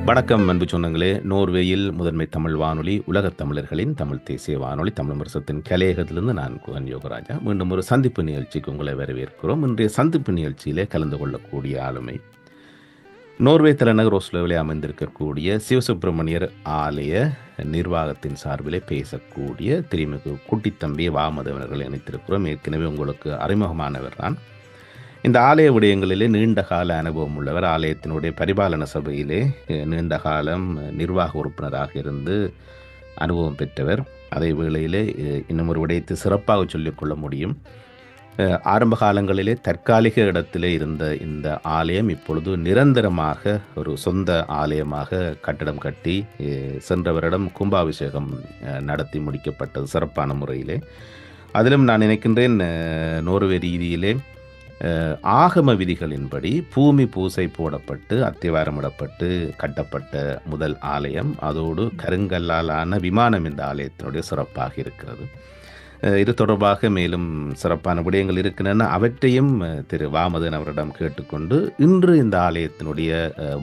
வணக்கம் அன்பு சொந்தங்களே. நோர்வேயில் முதன்மை தமிழ் வானொலி உலகத் தமிழர்களின் தமிழ் தேசிய வானொலி தமிழ் வருஷத்தின் கலையகத்திலிருந்து நான் குகன் யோகராஜா மீண்டும் ஒரு சந்திப்பு நிகழ்ச்சிக்கு உங்களை வரவேற்கிறோம். இன்றைய சந்திப்பு நிகழ்ச்சியிலே கலந்து கொள்ளக்கூடிய ஆளுமை நோர்வே தலைநகர் ஓஸ்லோவிலே அமைந்திருக்கக்கூடிய சிவசுப்பிரமணியர் ஆலய நிர்வாகத்தின் சார்பிலே பேசக்கூடிய திருமிகு குட்டித்தம்பி வாமதவர்கள் இணைத்திருக்கிறோம். ஏற்கனவே உங்களுக்கு அறிமுகமானவர் தான். இந்த ஆலய விடயங்களிலே நீண்ட கால அனுபவம் உள்ளவர். ஆலயத்தினுடைய பரிபாலன சபையிலே நீண்ட காலம் நிர்வாக உறுப்பினராக இருந்து அனுபவம் பெற்றவர். அதே வேளையிலே இன்னும் ஒரு விடயத்தை சிறப்பாக சொல்லிக்கொள்ள முடியும். ஆரம்ப காலங்களிலே தற்காலிக இடத்திலே இருந்த இந்த ஆலயம் இப்பொழுது நிரந்தரமாக ஒரு சொந்த ஆலயமாக கட்டடம் கட்டி சென்ற வருடம் கும்பாபிஷேகம் நடத்தி முடிக்கப்பட்டது சிறப்பான முறையிலே. அதிலும் நான் நினைக்கின்றேன் நோர்வே ரீதியிலே ஆகம விதிகளின்படி பூமி பூசை போடப்பட்டு அத்திவாரமிடப்பட்டு கட்டப்பட்ட முதல் ஆலயம். அதோடு கருங்கல்லாலான விமானம் இந்த ஆலயத்தினுடைய சிறப்பாக இருக்கிறது. இது தொடர்பாக மேலும் சிறப்பான விடயங்கள் இருக்கின்றன. அவற்றையும் திரு வாமதன் அவரிடம் கேட்டுக்கொண்டு இன்று இந்த ஆலயத்தினுடைய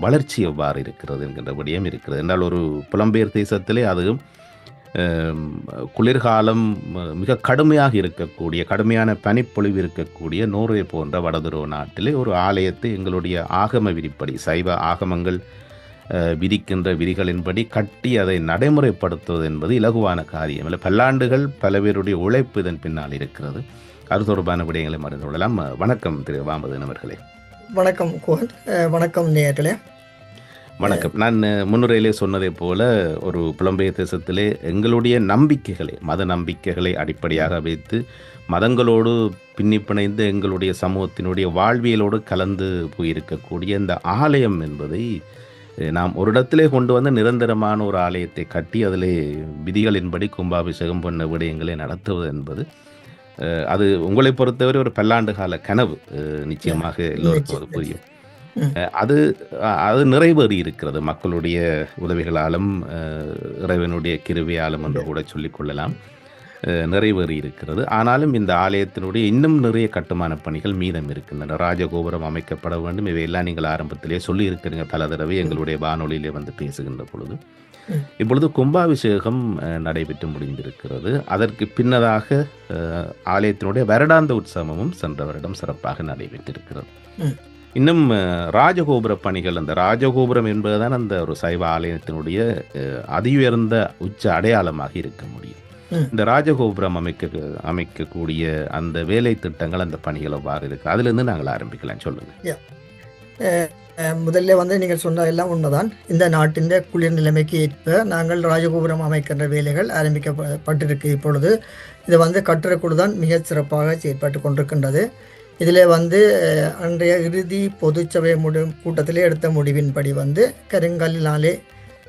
வளர்ச்சி எவ்வாறு இருக்கிறது என்கின்ற விடயம் இருக்கிறது என்றால், ஒரு புலம்பெயர் தேசத்திலே அதுவும் குளிர்காலம் மிக கடுமையாக இருக்கக்கூடிய கடுமையான பனிப்பொழிவு இருக்கக்கூடிய நோர்வே போன்ற வடதுருவ நாட்டிலே ஒரு ஆலயத்தை எங்களுடைய ஆகம விதிப்படி சைவ ஆகமங்கள் விதிக்கின்ற விதிகளின்படி கட்டி அதை நடைமுறைப்படுத்துவது என்பது இலகுவான காரியம் இல்லை. பல்லாண்டுகள் பல பேருடைய உழைப்பு இதன் பின்னால் இருக்கிறது. அது தொடர்பான விடயங்களை மறந்து கொள்ளலாம். வணக்கம் திரு வாமதன் அவர்களே. வணக்கம் கோன். வணக்கம் நேயர்களே. வணக்கம். நான் முன்னுரையிலே சொன்னதை போல ஒரு புலம்பெயர் தேசத்திலே எங்களுடைய நம்பிக்கைகளை மத நம்பிக்கைகளை அடிப்படையாக வைத்து மதங்களோடு பின்னி பிணைந்து எங்களுடைய சமூகத்தினுடைய வாழ்வியலோடு கலந்து போயிருக்கக்கூடிய இந்த ஆலயம் என்பதை நாம் ஒரு இடத்திலே கொண்டு வந்து நிரந்தரமான ஒரு ஆலயத்தை கட்டி அதிலே விதிகளின்படி கும்பாபிஷேகம் பண்ண விடயங்களை நடத்துவது என்பது அது உங்களை பொறுத்தவரை ஒரு பல்லாண்டு கால கனவு. நிச்சயமாக எல்லோருக்கும் அது புரியும். அது அது நிறைவேறி இருக்கிறது மக்களுடைய உதவிகளாலும் இறைவனுடைய கிருபையாலும் என்று கூட சொல்லிக்கொள்ளலாம். நிறைவேறி இருக்கிறது. ஆனாலும் இந்த ஆலயத்தினுடைய இன்னும் நிறைய கட்டுமான பணிகள் மீதம் இருக்கின்றன. ராஜகோபுரம் அமைக்கப்பட வேண்டும். இவையெல்லாம் நீங்கள் ஆரம்பத்திலே சொல்லி இருக்கிறீங்க பல தடவை எங்களுடைய வானொலியிலே வந்து பேசுகின்ற பொழுது. இப்பொழுது கும்பாபிஷேகம் நடைபெற்று முடிந்திருக்கிறது. அதற்கு பின்னதாக ஆலயத்தினுடைய வருடாந்த உற்சவமும் சென்ற வருடம் சிறப்பாக நடைபெற்றிருக்கிறது. இன்னும் ராஜகோபுர பணிகள், அந்த ராஜகோபுரம் என்பதுதான் அந்த ஒரு சைவ ஆலயத்தினுடைய அதியுயர்ந்த உச்ச அடையாளமாக இருக்க முடியும். இந்த ராஜகோபுரம் அமைக்கக்கூடிய அந்த வேலை திட்டங்கள், அந்த பணிகள் எவ்வாறு இருக்கு, அதிலிருந்து நாங்கள் ஆரம்பிக்கலாம். சொல்லுங்க. முதல்ல நீங்கள் சொன்னதெல்லாம் உண்மைதான். இந்த நாட்டின் குளிர் நிலைமைக்கு ஏற்ப நாங்கள் ராஜகோபுரம் அமைக்கின்ற வேலைகள் ஆரம்பிக்கப்பட்டிருக்கு. இப்பொழுது இது கட்டுறக்குழு தான் மிக சிறப்பாக செயற்பட்டு கொண்டிருக்கின்றது. இதில் அன்றைய இறுதி பொதுச்சபை கூட்டத்திலே எடுத்த முடிவின்படி கருங்கல்லினாலே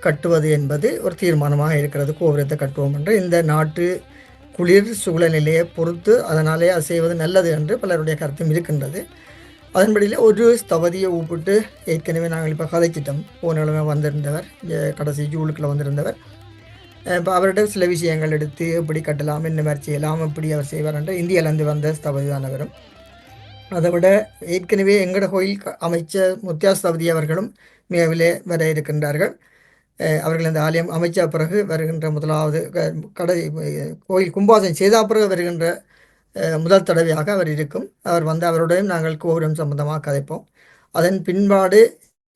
கட்டுவது என்பது ஒரு தீர்மானமாக இருக்கிறது. கோபுரத்தை கட்டுவோம் என்று இந்த நாட்டு குளிர் சூழ்நிலையை பொறுத்து அதனாலே அது செய்வது நல்லது என்று பலருடைய கருத்தும் இருக்கின்றது. அதன்படியில் ஒரு ஸ்தபதியை ஊப்பிட்டு ஏற்கனவே நாங்கள் இப்போ கதைச்சிட்டோம். போன கிழமை வந்திருந்தவர், கடைசி ஜூலுக்குள்ள வந்திருந்தவர். இப்போ அவர்கிட்ட சில விஷயங்கள் எடுத்து எப்படி கட்டலாம், என்ன மாதிரி செய்யலாம், எப்படி அவர் செய்வார் என்று இந்தியாவிலேருந்து வந்த ஸ்தபதி தானவரும். அதை விட ஏற்கனவே எங்கட கோயில் அமைச்ச முத்தியாஸ்தபதி அவர்களும் மிகவிலே வர இருக்கின்றார்கள். அவர்கள் இந்த ஆலயம் அமைச்ச பிறகு வருகின்ற முதலாவது கோயில் கும்பாசம் செய்த பிறகு வருகின்ற முதல் தடவையாக அவர் இருக்கும். அவர் அவருடையும் நாங்கள் கோபுரம் சம்பந்தமாக கதைப்போம். அதன் பின்பாடு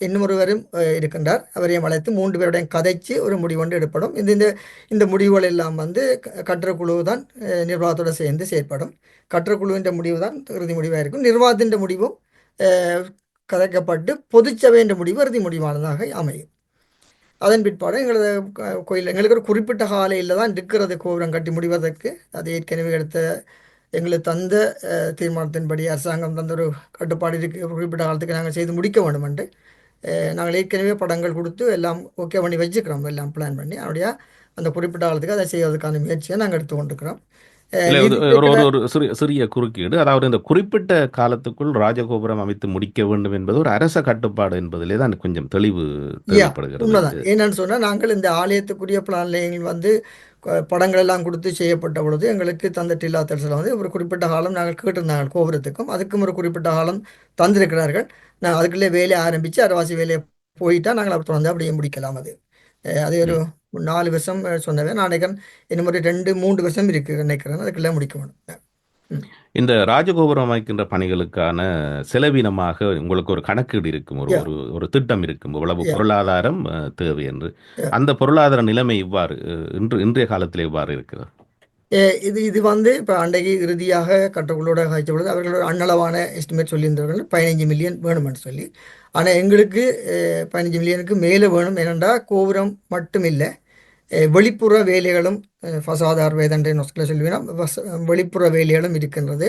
இன்னும் ஒருவரும் இருக்கின்றார். அவரையும் அழைத்து 3 பேருடையும் கதைச்சு ஒரு முடிவு ஒன்று எடுப்படும். இந்த முடிவுகள் எல்லாம் கட்டுறக்குழு தான் நிர்வாகத்தோடு சேர்ந்து செயற்படும். கட்டுறக்குழுவின் முடிவு தான் இறுதி முடிவாக இருக்கும். நிர்வாகத்தின் முடிவும் கதைக்கப்பட்டு பொதுச்சபையின் முடிவு இறுதி முடிவானதாக அமையும். அதன் பிற்பாடு எங்களது கோயில் எங்களுக்கு ஒரு குறிப்பிட்ட காலையில் தான் இருக்கிறது கோபுரம் கட்டி முடிவதற்கு. அது ஏற்கனவே எடுத்த எங்களுக்கு தந்த தீர்மானத்தின்படி அரசாங்கம் தந்த ஒரு கட்டுப்பாடு இருக்கு. குறிப்பிட்ட காலத்துக்கு நாங்கள் செய்து முடிக்க வேண்டும் என்று நாங்கள் ஏற்கனவே படங்கள் கொடுத்து எல்லாம் ஓகே பண்ணி வச்சுக்கிறோம். எல்லாம் பிளான் பண்ணி அப்படியே அந்த குறிப்பிட்ட காலத்துக்கு அதை செய்வதற்கான முயற்சியை நாங்கள் எடுத்து கொண்டிருக்கிறோம். ஒரு சிறிய குறுக்கீடு, அதாவது இந்த குறிப்பிட்ட காலத்துக்குள் ராஜகோபுரம் அமைத்து முடிக்க வேண்டும் என்பது ஒரு அரச கட்டுப்பாடு என்பதிலே தான் கொஞ்சம் தெளிவு தேவைப்படுகிறது. உண்மைதான். என்னன்னு சொன்னால், நாங்கள் இந்த ஆலயத்துக்குரிய பிளான்ல படங்கள் எல்லாம் கொடுத்து செய்யப்பட்ட பொழுது எங்களுக்கு தந்த டில்லா தரிசனம் ஒரு குறிப்பிட்ட காலம் நாங்கள் கேட்டிருந்தாங்க கோபுரத்துக்கும். அதுக்கும் ஒரு குறிப்பிட்ட காலம் தந்திருக்கிறார்கள். நான் அதுக்குள்ளே வேலையை ஆரம்பித்து அரவாசி வேலையை போயிட்டா நாங்கள் அப்படி தொடர்ந்து அப்படியே முடிக்கலாம் அது. அது ஒரு ம். 4 வருஷம் சொன்னவே நான் நினைக்கிறேன். இன்னும் ஒரு 2-3 வருஷம் இருக்கு நினைக்கிறேன், அதுக்கெல்லாம் முடிக்க வேணும். ம். இந்த ராஜகோபுரம் அமைக்கின்ற பணிகளுக்கான செலவினமாக உங்களுக்கு ஒரு கணக்கீடு இருக்கும். ஒரு யா ஒரு ஒரு திட்டம் இருக்கும். இவ்வளவு யா பொருளாதாரம் தேவை என்று. யா அந்த பொருளாதார நிலைமை இவ்வாறு இன்றைய காலத்தில் இவ்வாறு இருக்கிறது. இது இது வந்து இப்போ அன்றைக்கு இறுதியாக கட்டக்குள்ளோட காய்ச்ச பொழுது அவர்களோட அன்னளவான எஸ்டிமேட் சொல்லியிருந்தவர்கள் 15 மில்லியன் வேணும்னு சொல்லி. ஆனால் எங்களுக்கு 15 மில்லியனுக்கு மேலே வேணும். ஏனென்றா கோபுரம் மட்டும் இல்லை, வெளிப்புற வேலைகளும் ஃபசாதார் வேதண்டை நொஸ்கில் சொல்லுவீங்கன்னா வெளிப்புற வேலைகளும் இருக்கின்றது.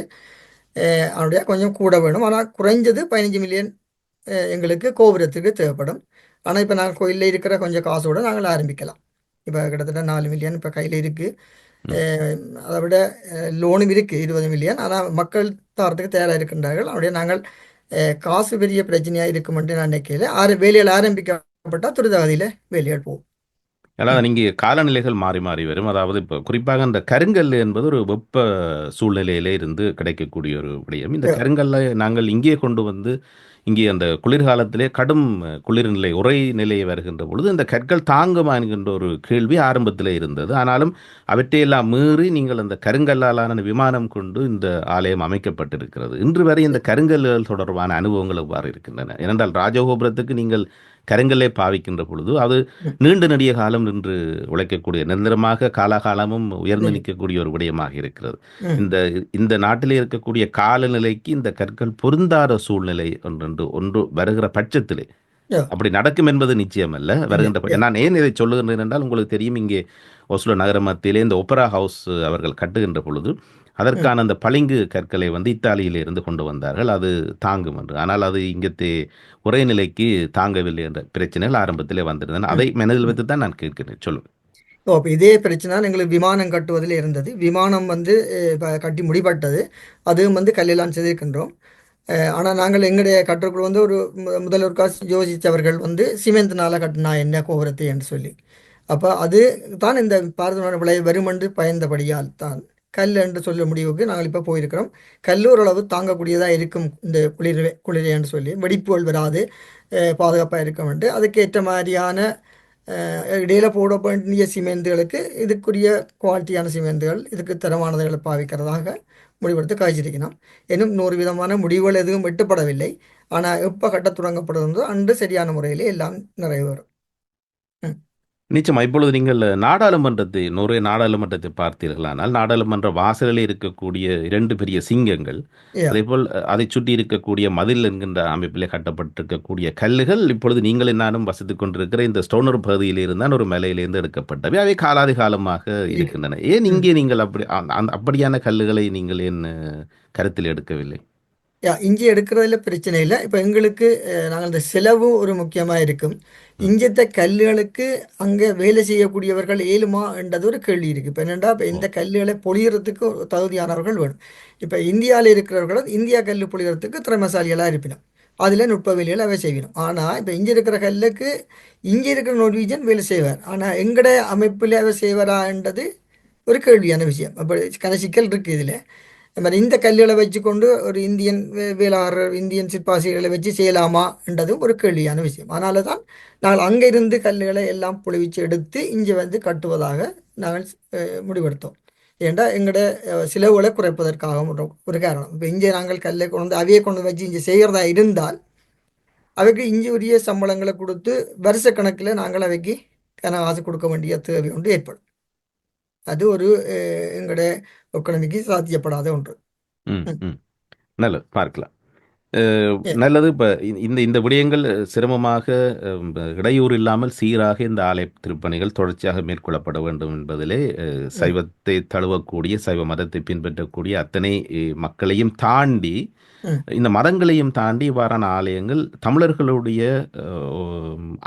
அதனுடைய கொஞ்சம் கூட வேணும். ஆனால் குறைஞ்சது 15 மில்லியன் எங்களுக்கு கோபுரத்துக்கு தேவைப்படும். ஆனால் இப்போ நாங்கள் கோயிலில் இருக்கிற கொஞ்சம் காசோடு நாங்கள் ஆரம்பிக்கலாம். இப்போ கிட்டத்தட்ட 4 மில்லியன் இப்போ கையில் இருக்குது. ம். அதை விட லோனும் இருக்குது 20 மில்லியன். ஆனால் மக்கள் தரத்துக்கு தயாராக இருக்கின்றார்கள். அப்படியே நாங்கள் காசு பெரிய பிரச்சனையாக இருக்குமென்று நான் நினைக்கல. வேலைகள் ஆரம்பிக்கப்பட்டால் துரிதகதியில் வேலைகள் போகும். அதாவது நீங்க காலநிலைகள் மாறி மாறி வரும். அதாவது இப்போ குறிப்பாக அந்த கருங்கல் என்பது ஒரு வெப்ப சூழ்நிலையிலே இருந்து கிடைக்கக்கூடிய ஒரு விடயம். இந்த கருங்கல்லை நாங்கள் இங்கே கொண்டு வந்து இங்கே அந்த குளிர்காலத்திலே கடும் குளிர்நிலை உறை நிலை வருகின்ற பொழுது இந்த கற்கள் தாங்குமா என்கின்ற ஒரு கேள்வி ஆரம்பத்திலே இருந்தது. ஆனாலும் அவற்றையெல்லாம் மீறி நீங்கள் அந்த கருங்கல்லாலான விமானம் கொண்டு இந்த ஆலயம் அமைக்கப்பட்டிருக்கிறது. இன்று வரை இந்த கருங்கல்கள் தொடர்பான அனுபவங்கள் எவ்வாறு இருக்கின்றன? ஏனென்றால் ராஜகோபுரத்துக்கு நீங்கள் கருங்கல்லை பாவிக்கின்ற பொழுது அது ம். நீண்ட நெடிய காலம் நின்று உழைக்கக்கூடிய நிரந்தரமாக காலாகாலமும் உயர்ந்து ம். நிற்கக்கூடிய ஒரு விடயமாக இருக்கிறது. ம். இந்த இந்த நாட்டிலே இருக்கக்கூடிய காலநிலைக்கு இந்த கற்கள் பொருந்தாத சூழ்நிலை ஒன்று ஒன்று வருகிற பட்சத்திலே யா. அப்படி நடக்கும் என்பது நிச்சயமல்ல. இல்லை. வருகின்ற நான் ஏன் இதை சொல்லுகின்றேன் என்றால் உங்களுக்கு தெரியும், இங்கே ஒஸ்லோ நகர மத்தியிலே இந்த ஒப்பரா ஹவுஸ் அவர்கள் கட்டுகின்ற பொழுது ம். அதற்கான அந்த பளிங்கு கற்களை வந்து இத்தாலியிலிருந்து கொண்டு வந்தார்கள். அது தாங்கும் என்று. ஆனால் அது இங்கத்தே ஒரே நிலைக்கு தாங்கவில்லை என்ற பிரச்சனைகள் ஆரம்பத்திலே வந்திருந்தன. ம். அதை மனதில் ம். வைத்து தான் நான் கேட்கிறேன். சொல்லுங்க. ஓ, அப்போ இதே பிரச்சனை தான் எங்களுக்கு விமானம் கட்டுவதில் இருந்தது. விமானம் வந்து இப்போ கட்டி முடிபட்டது. அதுவும் வந்து கல்லிலான் செய்திருக்கின்றோம். ஆனால் நாங்கள் எங்களுடைய கட்டுக்குள் வந்து ஒரு முதல்வர் காசு யோசித்தவர்கள் வந்து சிமெண்ட்னால கட்டினா என்ன கோபுரத்தை என்று சொல்லி. அப்போ அது தான் இந்த பாரதமான விளை வருமென்று பயந்தபடியால் தான் கல் என்று சொல்ல முடிவுக்கு நாங்கள் இப்போ போயிருக்கிறோம். கல் ஓரளவு தாங்கக்கூடியதாக இருக்கும் இந்த குளிரே என்று சொல்லி வெடிப்புகள் வராது, பாதுகாப்பாக இருக்கும் என்று அதுக்கேற்ற மாதிரியான இடையில போட வேண்டிய சிமெண்ட்டுகளுக்கு இதுக்குரிய குவாலிட்டியான சிமெண்ட்டுகள் இதுக்கு தரமானதுகளை பாவிக்கிறதாக முடிவெடுத்து காய்ச்சிருக்கணும். இன்னும் 100 விதமான முடிவுகள் எதுவும் வெட்டப்படவில்லை. ஆனால் எப்போ கட்டத் தொடங்கப்படுகிறதோ அன்று சரியான முறையிலே எல்லாம் நிறைவேறும். ம். நிச்சயமா. இப்பொழுது நீங்கள் நோர்வே நாடாளுமன்றத்தை பார்த்தீர்களானால், நாடாளுமன்ற வாசலில் இருக்கக்கூடிய 2 பெரிய சிங்கங்கள், யா. அதேபோல் அதைச் சுற்றி இருக்கக்கூடிய மதில் என்கின்ற அமைப்பிலே கட்டப்பட்டிருக்கக்கூடிய கல்லுகள், இப்பொழுது நீங்களும் நானும் வசித்துக் கொண்டிருக்கிற இந்த ஸ்டோனர் பகுதியில் இருந்தான் ஒரு மலையிலிருந்து எடுக்கப்பட்டவை. அவை காலாதி காலமாக இருக்கு. இருக்கின்றன. ஏன் ம். இங்கே நீங்கள் அப்படியான கல்லுகளை நீங்கள் ஏன் கருத்தில் எடுக்கவில்லை? இஞ்சி எடுக்கிறதுல பிரச்சனை இல்லை. இப்போ எங்களுக்கு நாங்கள் இந்த செலவு ஒரு முக்கியமாக இருக்கும். ம். இஞ்சத்த கல்லுகளுக்கு அங்கே வேலை செய்யக்கூடியவர்கள் ஏழுமா என்றது ஒரு கேள்வி இருக்குது. இப்போ என்னென்னா, இப்போ ஓ! இந்த கல்லுகளை பொழியறதுக்கு ஒரு தகுதியானவர்கள் வேணும். இப்போ இந்தியாவில் இருக்கிறவர்கள் இந்தியா கல் பொழியறதுக்கு திறமைசாலிகளாக இருப்பினும் அதில் நுட்ப வேலைகளை அவை செய்யணும். ஆனால் இப்போ இங்கே இருக்கிற கல்லுக்கு இங்கே இருக்கிற நோர்வீஜன் வேலை செய்வார். ஆனால் எங்கட அமைப்பில் அவை செய்வாரான்றது ஒரு கேள்வியான விஷயம். அப்போ சிக்கல் இருக்குது இதில். அது மாதிரி இந்த கல்லுகளை வச்சுக்கொண்டு ஒரு இந்தியன் வேளாளர் இந்தியன் சிற்பாசிகளை வச்சு செய்யலாமான்றது ஒரு கேள்வியான விஷயம். அதனால தான் நாங்கள் அங்கிருந்து கல்லுகளை எல்லாம் புழுவிச்சு எடுத்து இங்கே வந்து கட்டுவதாக நாங்கள் முடிவெடுத்தோம். ஏன்டா எங்களோட செலவுகளை குறைப்பதற்காக ஒரு காரணம். இப்போ இங்கே நாங்கள் கல்லை கொண்டு வந்து அவையை கொண்டு வச்சு இங்கே செய்கிறதா இருந்தால் அவைக்கு இங்கே உரிய சம்பளங்களை கொடுத்து வருஷ கணக்கில் நாங்கள் அவைக்கு காசு கொடுக்க வேண்டிய தேவை ஒன்று ஏற்படும். அது ஒரு எங்களோட எக்கனமிக்கு சாத்தியப்படாத ஒன்று. ம், ம். நல்லது. பார்க்கலாம். ஏ, நல்லது. இப்ப இந்த இந்த விடயங்கள் சிரமமாக இடையூறு இல்லாமல் சீராக இந்த ஆலய திருப்பணிகள் தொடர்ச்சியாக மேற்கொள்ளப்பட வேண்டும் என்பதிலே ம். சைவத்தை தழுவக்கூடிய சைவ மதத்தை பின்பற்றக்கூடிய அத்தனை மக்களையும் தாண்டி ம். இந்த மதங்களையும் தாண்டி இவ்வாறான ஆலயங்கள் தமிழர்களுடைய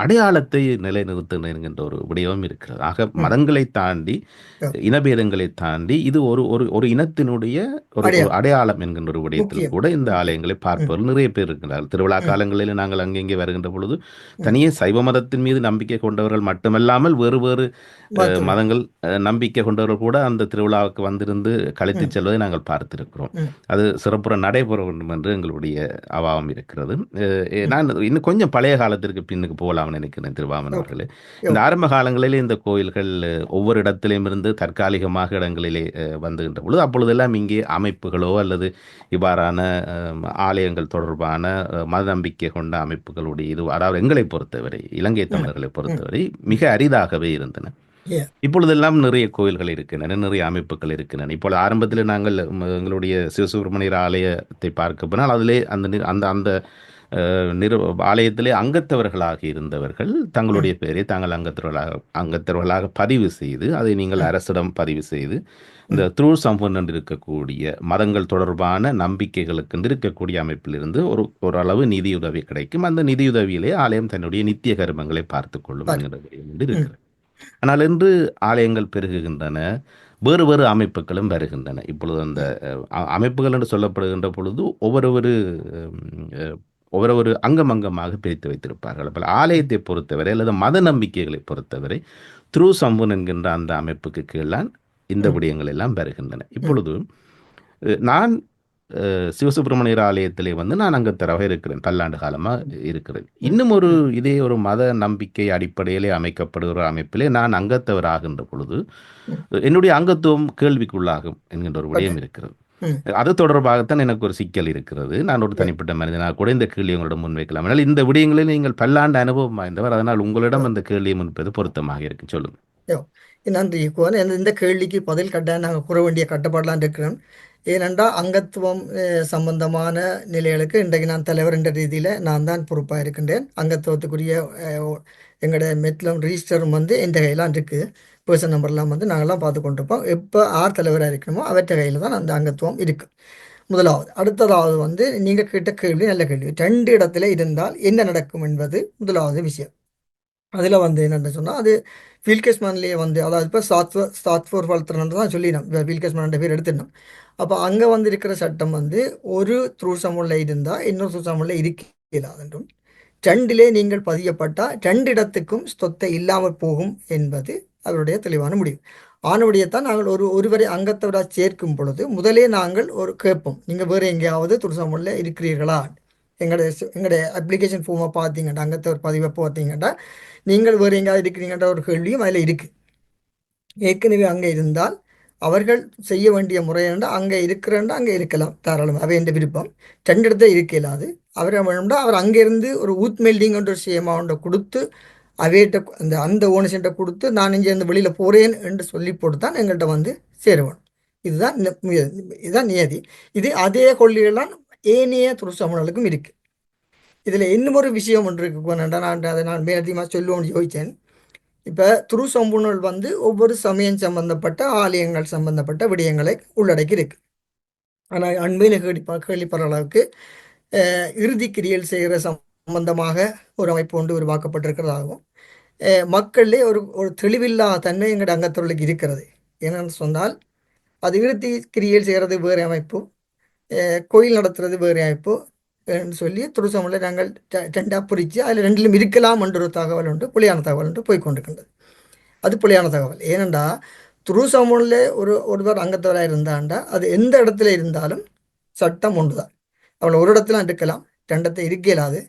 அடையாளத்தை நிலைநிறுத்துகின்ற என்கின்ற ஒரு விடயமும் இருக்கிறது. ஆக ம். மதங்களை தாண்டி யா. இனபேதங்களை தாண்டி இது ஒரு ஒரு ஒரு இனத்தினுடைய ஒரு ஒரு அடையாளம் அடையாளம் என்கின்ற ஒரு விடயத்தில் முக்கியம். கூட இந்த முக்கியம். ஆலயங்களை ம். பார்ப்பது இருப்பவர்கள் நிறைய பேர் இருக்கிறார்கள். திருவிழா ம், காலங்களில் நாங்கள் அங்கங்கே வருகின்ற பொழுது ம். தனியே சைவ மதத்தின் மீது நம்பிக்கை கொண்டவர்கள் மட்டுமல்லாமல் வேறு வேறு மாத்தவர். மதங்கள் நம்பிக்கை கொண்டவர்கள் கூட அந்த திருவிழாவுக்கு வந்திருந்து கழித்துச் ம், செல்வதை நாங்கள் பார்த்திருக்கிறோம். ம், அது சிறப்புற நடைபெற வேண்டும் என்று எங்களுடைய அவாவம் இருக்கிறது. ம். நான் இன்னும் கொஞ்சம் பழைய காலத்திற்கு பின்னுக்கு போகலாம்னு நினைக்கிறேன் திருவாமன் ஓகே. அவர்களே. யோ. இந்த ஆரம்ப காலங்களிலே இந்த கோயில்கள் ஒவ்வொரு இடத்திலும் இருந்து தற்காலிகமாக இடங்களிலே வந்துகின்ற பொழுது அப்பொழுதெல்லாம் இங்கே அமைப்புகளோ அல்லது இவ்வாறான ஆலயங்கள் தொடர்பான மத நம்பிக்கை கொண்ட அமைப்புகளுடைய இது அதாவது எங்களை பொறுத்தவரை இலங்கை ம், தமிழர்களை ம், பொறுத்தவரை மிக ம். அரிதாகவே இருந்தன. Yeah. இப்பொழுதெல்லாம் நிறைய கோயில்கள் இருக்கின்றன, நிறைய அமைப்புகள் இருக்கின்றன. இப்பொழுது ஆரம்பத்தில் நாங்கள் எங்களுடைய சிவசுப்பிரமணியர் ஆலயத்தை பார்க்க போனால் அதிலே அந்த அந்த ஆலயத்திலே அங்கத்தவர்களாக இருந்தவர்கள் ம், தங்களுடைய பெயரை தாங்கள் அங்கத்தவர்களாக பதிவு செய்து அதை நீங்கள் ம், அரசிடம் பதிவு செய்து இந்த ம், த்ரூ சம்பவம் என்று இருக்கக்கூடிய மதங்கள் தொடர்பான நம்பிக்கைகளுக்கு இருக்கக்கூடிய அமைப்பிலிருந்து ஓரளவு நிதியுதவி கிடைக்கும். அந்த நிதியுதவியிலே ஆலயம் தன்னுடைய நித்திய கர்மங்களை பார்த்துக் கொள்ளும் பாரு. என்கிற விடயம் வந்து ம், இருக்கிறது. ஆனால் இன்று ஆலயங்கள் பெருகுகின்றன, வேறு வேறு அமைப்புகளும் வருகின்றன. இப்பொழுது அந்த ம், அமைப்புகள் என்று சொல்லப்படுகின்ற பொழுது ம், அ, ஒவ்வொரு அங்கம் அங்கமாக பிரித்து வைத்திருப்பார்கள். அப்ப ம், ஆலயத்தை பொறுத்தவரை அல்லது மத நம்பிக்கைகளை பொறுத்தவரை த்ரூ சம்பூன் என்கின்ற அந்த அமைப்புக்கு கீழான் இந்த ம், விடயங்கள் எல்லாம் வருகின்றன. ம், இப்பொழுது நான் சிவசுப்பிரமணியர் ஆலயத்திலே வந்து நான் அங்கத்தரவாக இருக்கிறேன். பல்லாண்டு காலமா ம், இருக்கிறேன். ம், இன்னும் ம், இதே ஒரு மத நம்பிக்கை அடிப்படையிலே அமைக்கப்படுகிற அமைப்பிலே நான் அங்கத்தவர் ஆகின்ற பொழுது, ம். என்னுடைய அங்கத்துவம் கேள்விக்குள்ளாகும் என்கின்ற ஒரு ஓகே. விடயம் இருக்கிறது. ம். அது தொடர்பாகத்தான் எனக்கு ஒரு சிக்கல் இருக்கிறது. நான் ஒரு Yeah. தனிப்பட்ட மனிதனாக கூட இந்த கேள்வியை உங்களிடம் முன்வைக்கலாம். ஆனால் இந்த விடயங்களில் நீங்கள் பல்லாண்டு அனுபவம் வாய்ந்தவர். அதனால் உங்களிடம் அந்த கேள்வியை முன்வைப்பது பொருத்தமாக இருக்கு. சொல்லுங்க. யோ. நன்றி குவன். இந்த கேள்விக்கு பதில் கட்டாயம் நாங்கள் கூற வேண்டிய கட்டுப்பாடெலாம் இருக்கிறோம். ஏனென்றால் அங்கத்துவம் சம்பந்தமான நிலைகளுக்கு இன்றைக்கு நான் தலைவர் என்ற ரீதியில் நான் தான் பொறுப்பாக இருக்கின்றேன். அங்கத்துவத்துக்குரிய எங்களோட மெட்லம் ரிஜிஸ்டரும் வந்து எந்த கையெல்லாம் இருக்குது. பர்சன் நம்பர்லாம் வந்து நாங்கள்லாம் பார்த்து கொண்டிருப்போம். எப்போ ஆர் தலைவராக இருக்கணுமோ அவற்றை கையில் தான் அந்த அங்கத்துவம் இருக்குது. முதலாவது. அடுத்ததாவது வந்து நீங்கள் கேட்ட கேள்வி நல்ல கேள்வி. 2 இடத்துல இருந்தால் என்ன நடக்கும் என்பது முதலாவது விஷயம். அதில் வந்து என்னென்னு சொன்னால் அது ஃபீல்கேஸ்மேன்லேயே வந்து அதாவது இப்போ சாத்ஃபோர் வளர்த்துறன்னு தான் சொல்லிடணும். இப்போ ஃபீல்கேஸ்மேன் பேர் எடுத்துடணும். அப்போ அங்கே வந்து இருக்கிற சட்டம் வந்து ஒரு த்ரூசமுள்ள இருந்தால் இன்னொரு த்ரூசமுள்ள இருக்கிறாதென்றும் 2 நீங்கள் பதியப்பட்டால் 2 இடத்துக்கும் சொத்தை இல்லாமல் போகும் என்பது அவருடைய தெளிவான முடிவு. ஆனபடியத்தான் நாங்கள் ஒருவரை அங்கத்தவராக சேர்க்கும் பொழுது முதலே நாங்கள் ஒரு கேட்போம், நீங்கள் வேறு எங்கேயாவது துருசமுள்ள இருக்கிறீர்களா? எங்களுடைய அப்ளிகேஷன் ஃபார்மை பார்த்தீங்கன்னா அங்கத்தவர் பதிவை பார்த்தீங்கன்னா நீங்கள் வேறு எங்கேயாவது இருக்கிறீங்கன்ற ஒரு கேள்வியும் அதில் இருக்குது. ஏற்கனவே அங்கே இருந்தால் அவர்கள் செய்ய வேண்டிய முறை என்றால் அங்கே இருக்கிறேன்டா அங்கே இருக்கலாம் தாராளமாக. அவை என்ற விருப்பம் 2 இடத்துல இருக்க இல்லாது அவர் வேணும்னா அவர் அங்கேருந்து ஒரு ஊத் மெல்டிங் என்ற ஒரு அமௌண்ட்டை கொடுத்து அவையிட்ட அந்த ஓனர்ஷிட்ட கொடுத்து நான் இங்கேருந்து வெளியில் போகிறேன் என்று சொல்லி போட்டு தான் எங்கள்கிட்ட வந்து சேருவேன். இதுதான் இதுதான் நியதி. இது அதே கொள்கையெல்லாம் ஏனைய துருசமணர்களுக்கும் இருக்குது. இதில் இன்னும் ஒரு விஷயம் ஒன்று இருக்கு. நான் மேலதிகமாக சொல்லுவோம்னு யோசித்தேன். இப்போ துருசம்புணல் வந்து ஒவ்வொரு சமயம் சம்பந்தப்பட்ட ஆலயங்கள் சம்பந்தப்பட்ட விடயங்களை உள்ளடக்கி இருக்கு. ஆனால் அண்மையில் கேள்விப்படுற அளவுக்கு இறுதி கிரியல் செய்கிற சம்பந்தமாக ஒரு அமைப்பு ஒன்று உருவாக்கப்பட்டிருக்கிறதாகவும் மக்களே ஒரு தெளிவில்லா தன்மை எங்கள் அங்கத்தொழிலுக்கு இருக்கிறது. என்னென்னு சொன்னால் அது இறுதி கிரியல் செய்கிறது வேறு அமைப்பு, கோயில் நடத்துறது வேறு அமைப்பு சொல்லி துருசமில் நாங்கள் 2ஆக பிரித்து அதில் 2லும் இருக்கலாம் என்ற ஒரு தகவல் உண்டு, புலியான தகவல் உண்டு போய்கொண்டிருக்கின்றது. அது புலியான தகவல். ஏனென்றா துருசமில் ஒருவர் அங்கத்தவராக இருந்தாண்டா அது எந்த இடத்துல இருந்தாலும் சட்டம் ஒன்று தான். அவளை ஒரு இடத்துல இருக்கலாம், 2 இடத்துல இருக்க இயலாது.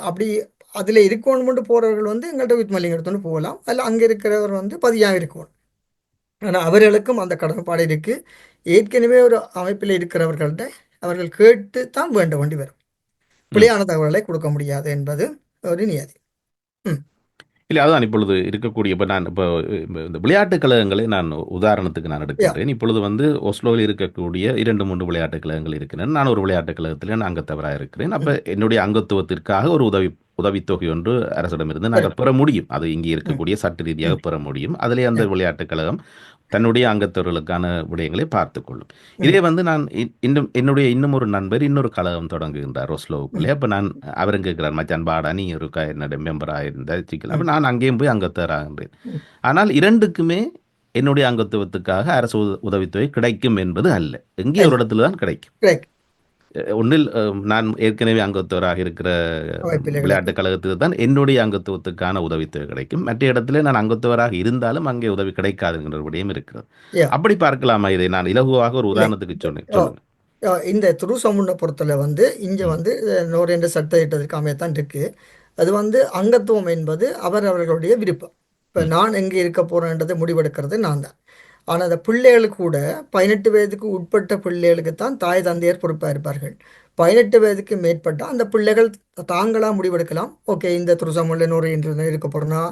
அப்படி அதில் இருக்கணும் கொண்டு போகிறவர்கள் வந்து எங்கள்கிட்ட வித்மல்லிங்க எடுத்துன்னு போகலாம். அதில் அங்கே இருக்கிறவர் வந்து பதியாக இருக்கணும். ஆனால் அவர்களுக்கும் அந்த கடமைப்பாடு இருக்குது. ஏற்கனவே ஒரு அமைப்பில் இருக்கிறவர்கள்ட்ட அவர்கள் கேட்டு தான் வேண்டி வரும். பிழையான தகவல்களை கொடுக்க முடியாது என்பது ஒரு நியதி. ம். இல்லை, அதுதான் இப்பொழுது இருக்கக்கூடிய இப்போ இந்த விளையாட்டுக் கழகங்களை நான் உதாரணத்துக்கு நான் யா. எடுக்கின்றேன். இப்பொழுது வந்து ஒஸ்லோவில் இருக்கக்கூடிய 2-3 விளையாட்டுக் கழகங்கள் இருக்கின்றன. நான் ஒரு விளையாட்டுக் கழகத்தில் நான் அங்கத்தவராக இருக்கிறேன். அப்போ ம். என்னுடைய அங்கத்துவத்திற்காக ஒரு உதவித்தொகை ஒன்று அரசிடமிருந்து நாங்கள் பெற முடியும். அது இங்கே ம். இருக்கக்கூடிய சட்ட ரீதியாக ம். பெற முடியும். அதிலே அந்த யா. விளையாட்டுக் கழகம் தன்னுடைய அங்கத்தவர்களுக்கான விடயங்களை பார்த்துக்கொள்ளும். ம். இதே வந்து நான் என்னுடைய இன்னும் ஒரு நண்பர் இன்னொரு கழகம் தொடங்குகின்றார் ஒஸ்லோவுக்குள்ளே. ம். அப்போ நான் அவரும் கேட்கிறார், மச்சான் பாடா நீ இருக்கா என்னோட மெம்பராக இருந்த சிக்கல். அப்போ ம். நான் அங்கேயும் போய் அங்கத்தவராகின்றேன். ம். ஆனால் 2க்குமே என்னுடைய அங்கத்துவத்துக்காக அரசு உதவித்தொகை கிடைக்கும் என்பது அல்ல. எங்கே ஒரு அல்ல. இடத்துல தான் கிடைக்கும். ரைட். ஒன்றில் நான் ஏற்கனவே அங்கத்தவராக இருக்கிற அமைப்பில்களுக்கு. விளையாட்டுக் கழகத்துக்கு தான் என்னுடைய அங்கத்துவத்துக்கான உதவித்தொகை கிடைக்கும். மற்ற இடத்துல நான் அங்கத்தவராக இருந்தாலும் அங்கே உதவி கிடைக்காதுங்கிற ஒரு விடயம் இருக்கிறது. யா அப்படி பார்க்கலாமா இதை? நான் இலகுவாக ஒரு இல்லை. உதாரணத்துக்கு சொன்னேன். ஓ, சொல்லுங்க. இந்த துரு சமுன்ன பொறுத்தல வந்து இங்கே ம், வந்து நோரென்ற சட்ட திட்டத்திற்கு அமையத்தான் இருக்கு. அது வந்து அங்கத்துவம் என்பது அவர்களுடைய விருப்பம். இப்போ ம், நான் எங்கே இருக்க போறேன்றதை முடிவெடுக்கிறது நான் தான். ஆனால் அந்த பிள்ளைகளுக்கு கூட 18 வயதுக்கு உட்பட்ட பிள்ளைகளுக்கு தான் தாய் தந்தையர் பொறுப்பாக இருப்பார்கள். 18 வயதுக்கு மேற்பட்ட அந்த பிள்ளைகள் தாங்களாக முடிவெடுக்கலாம். ஓகே, இந்த துருசமுள்ள நூறு இருக்க போறனா,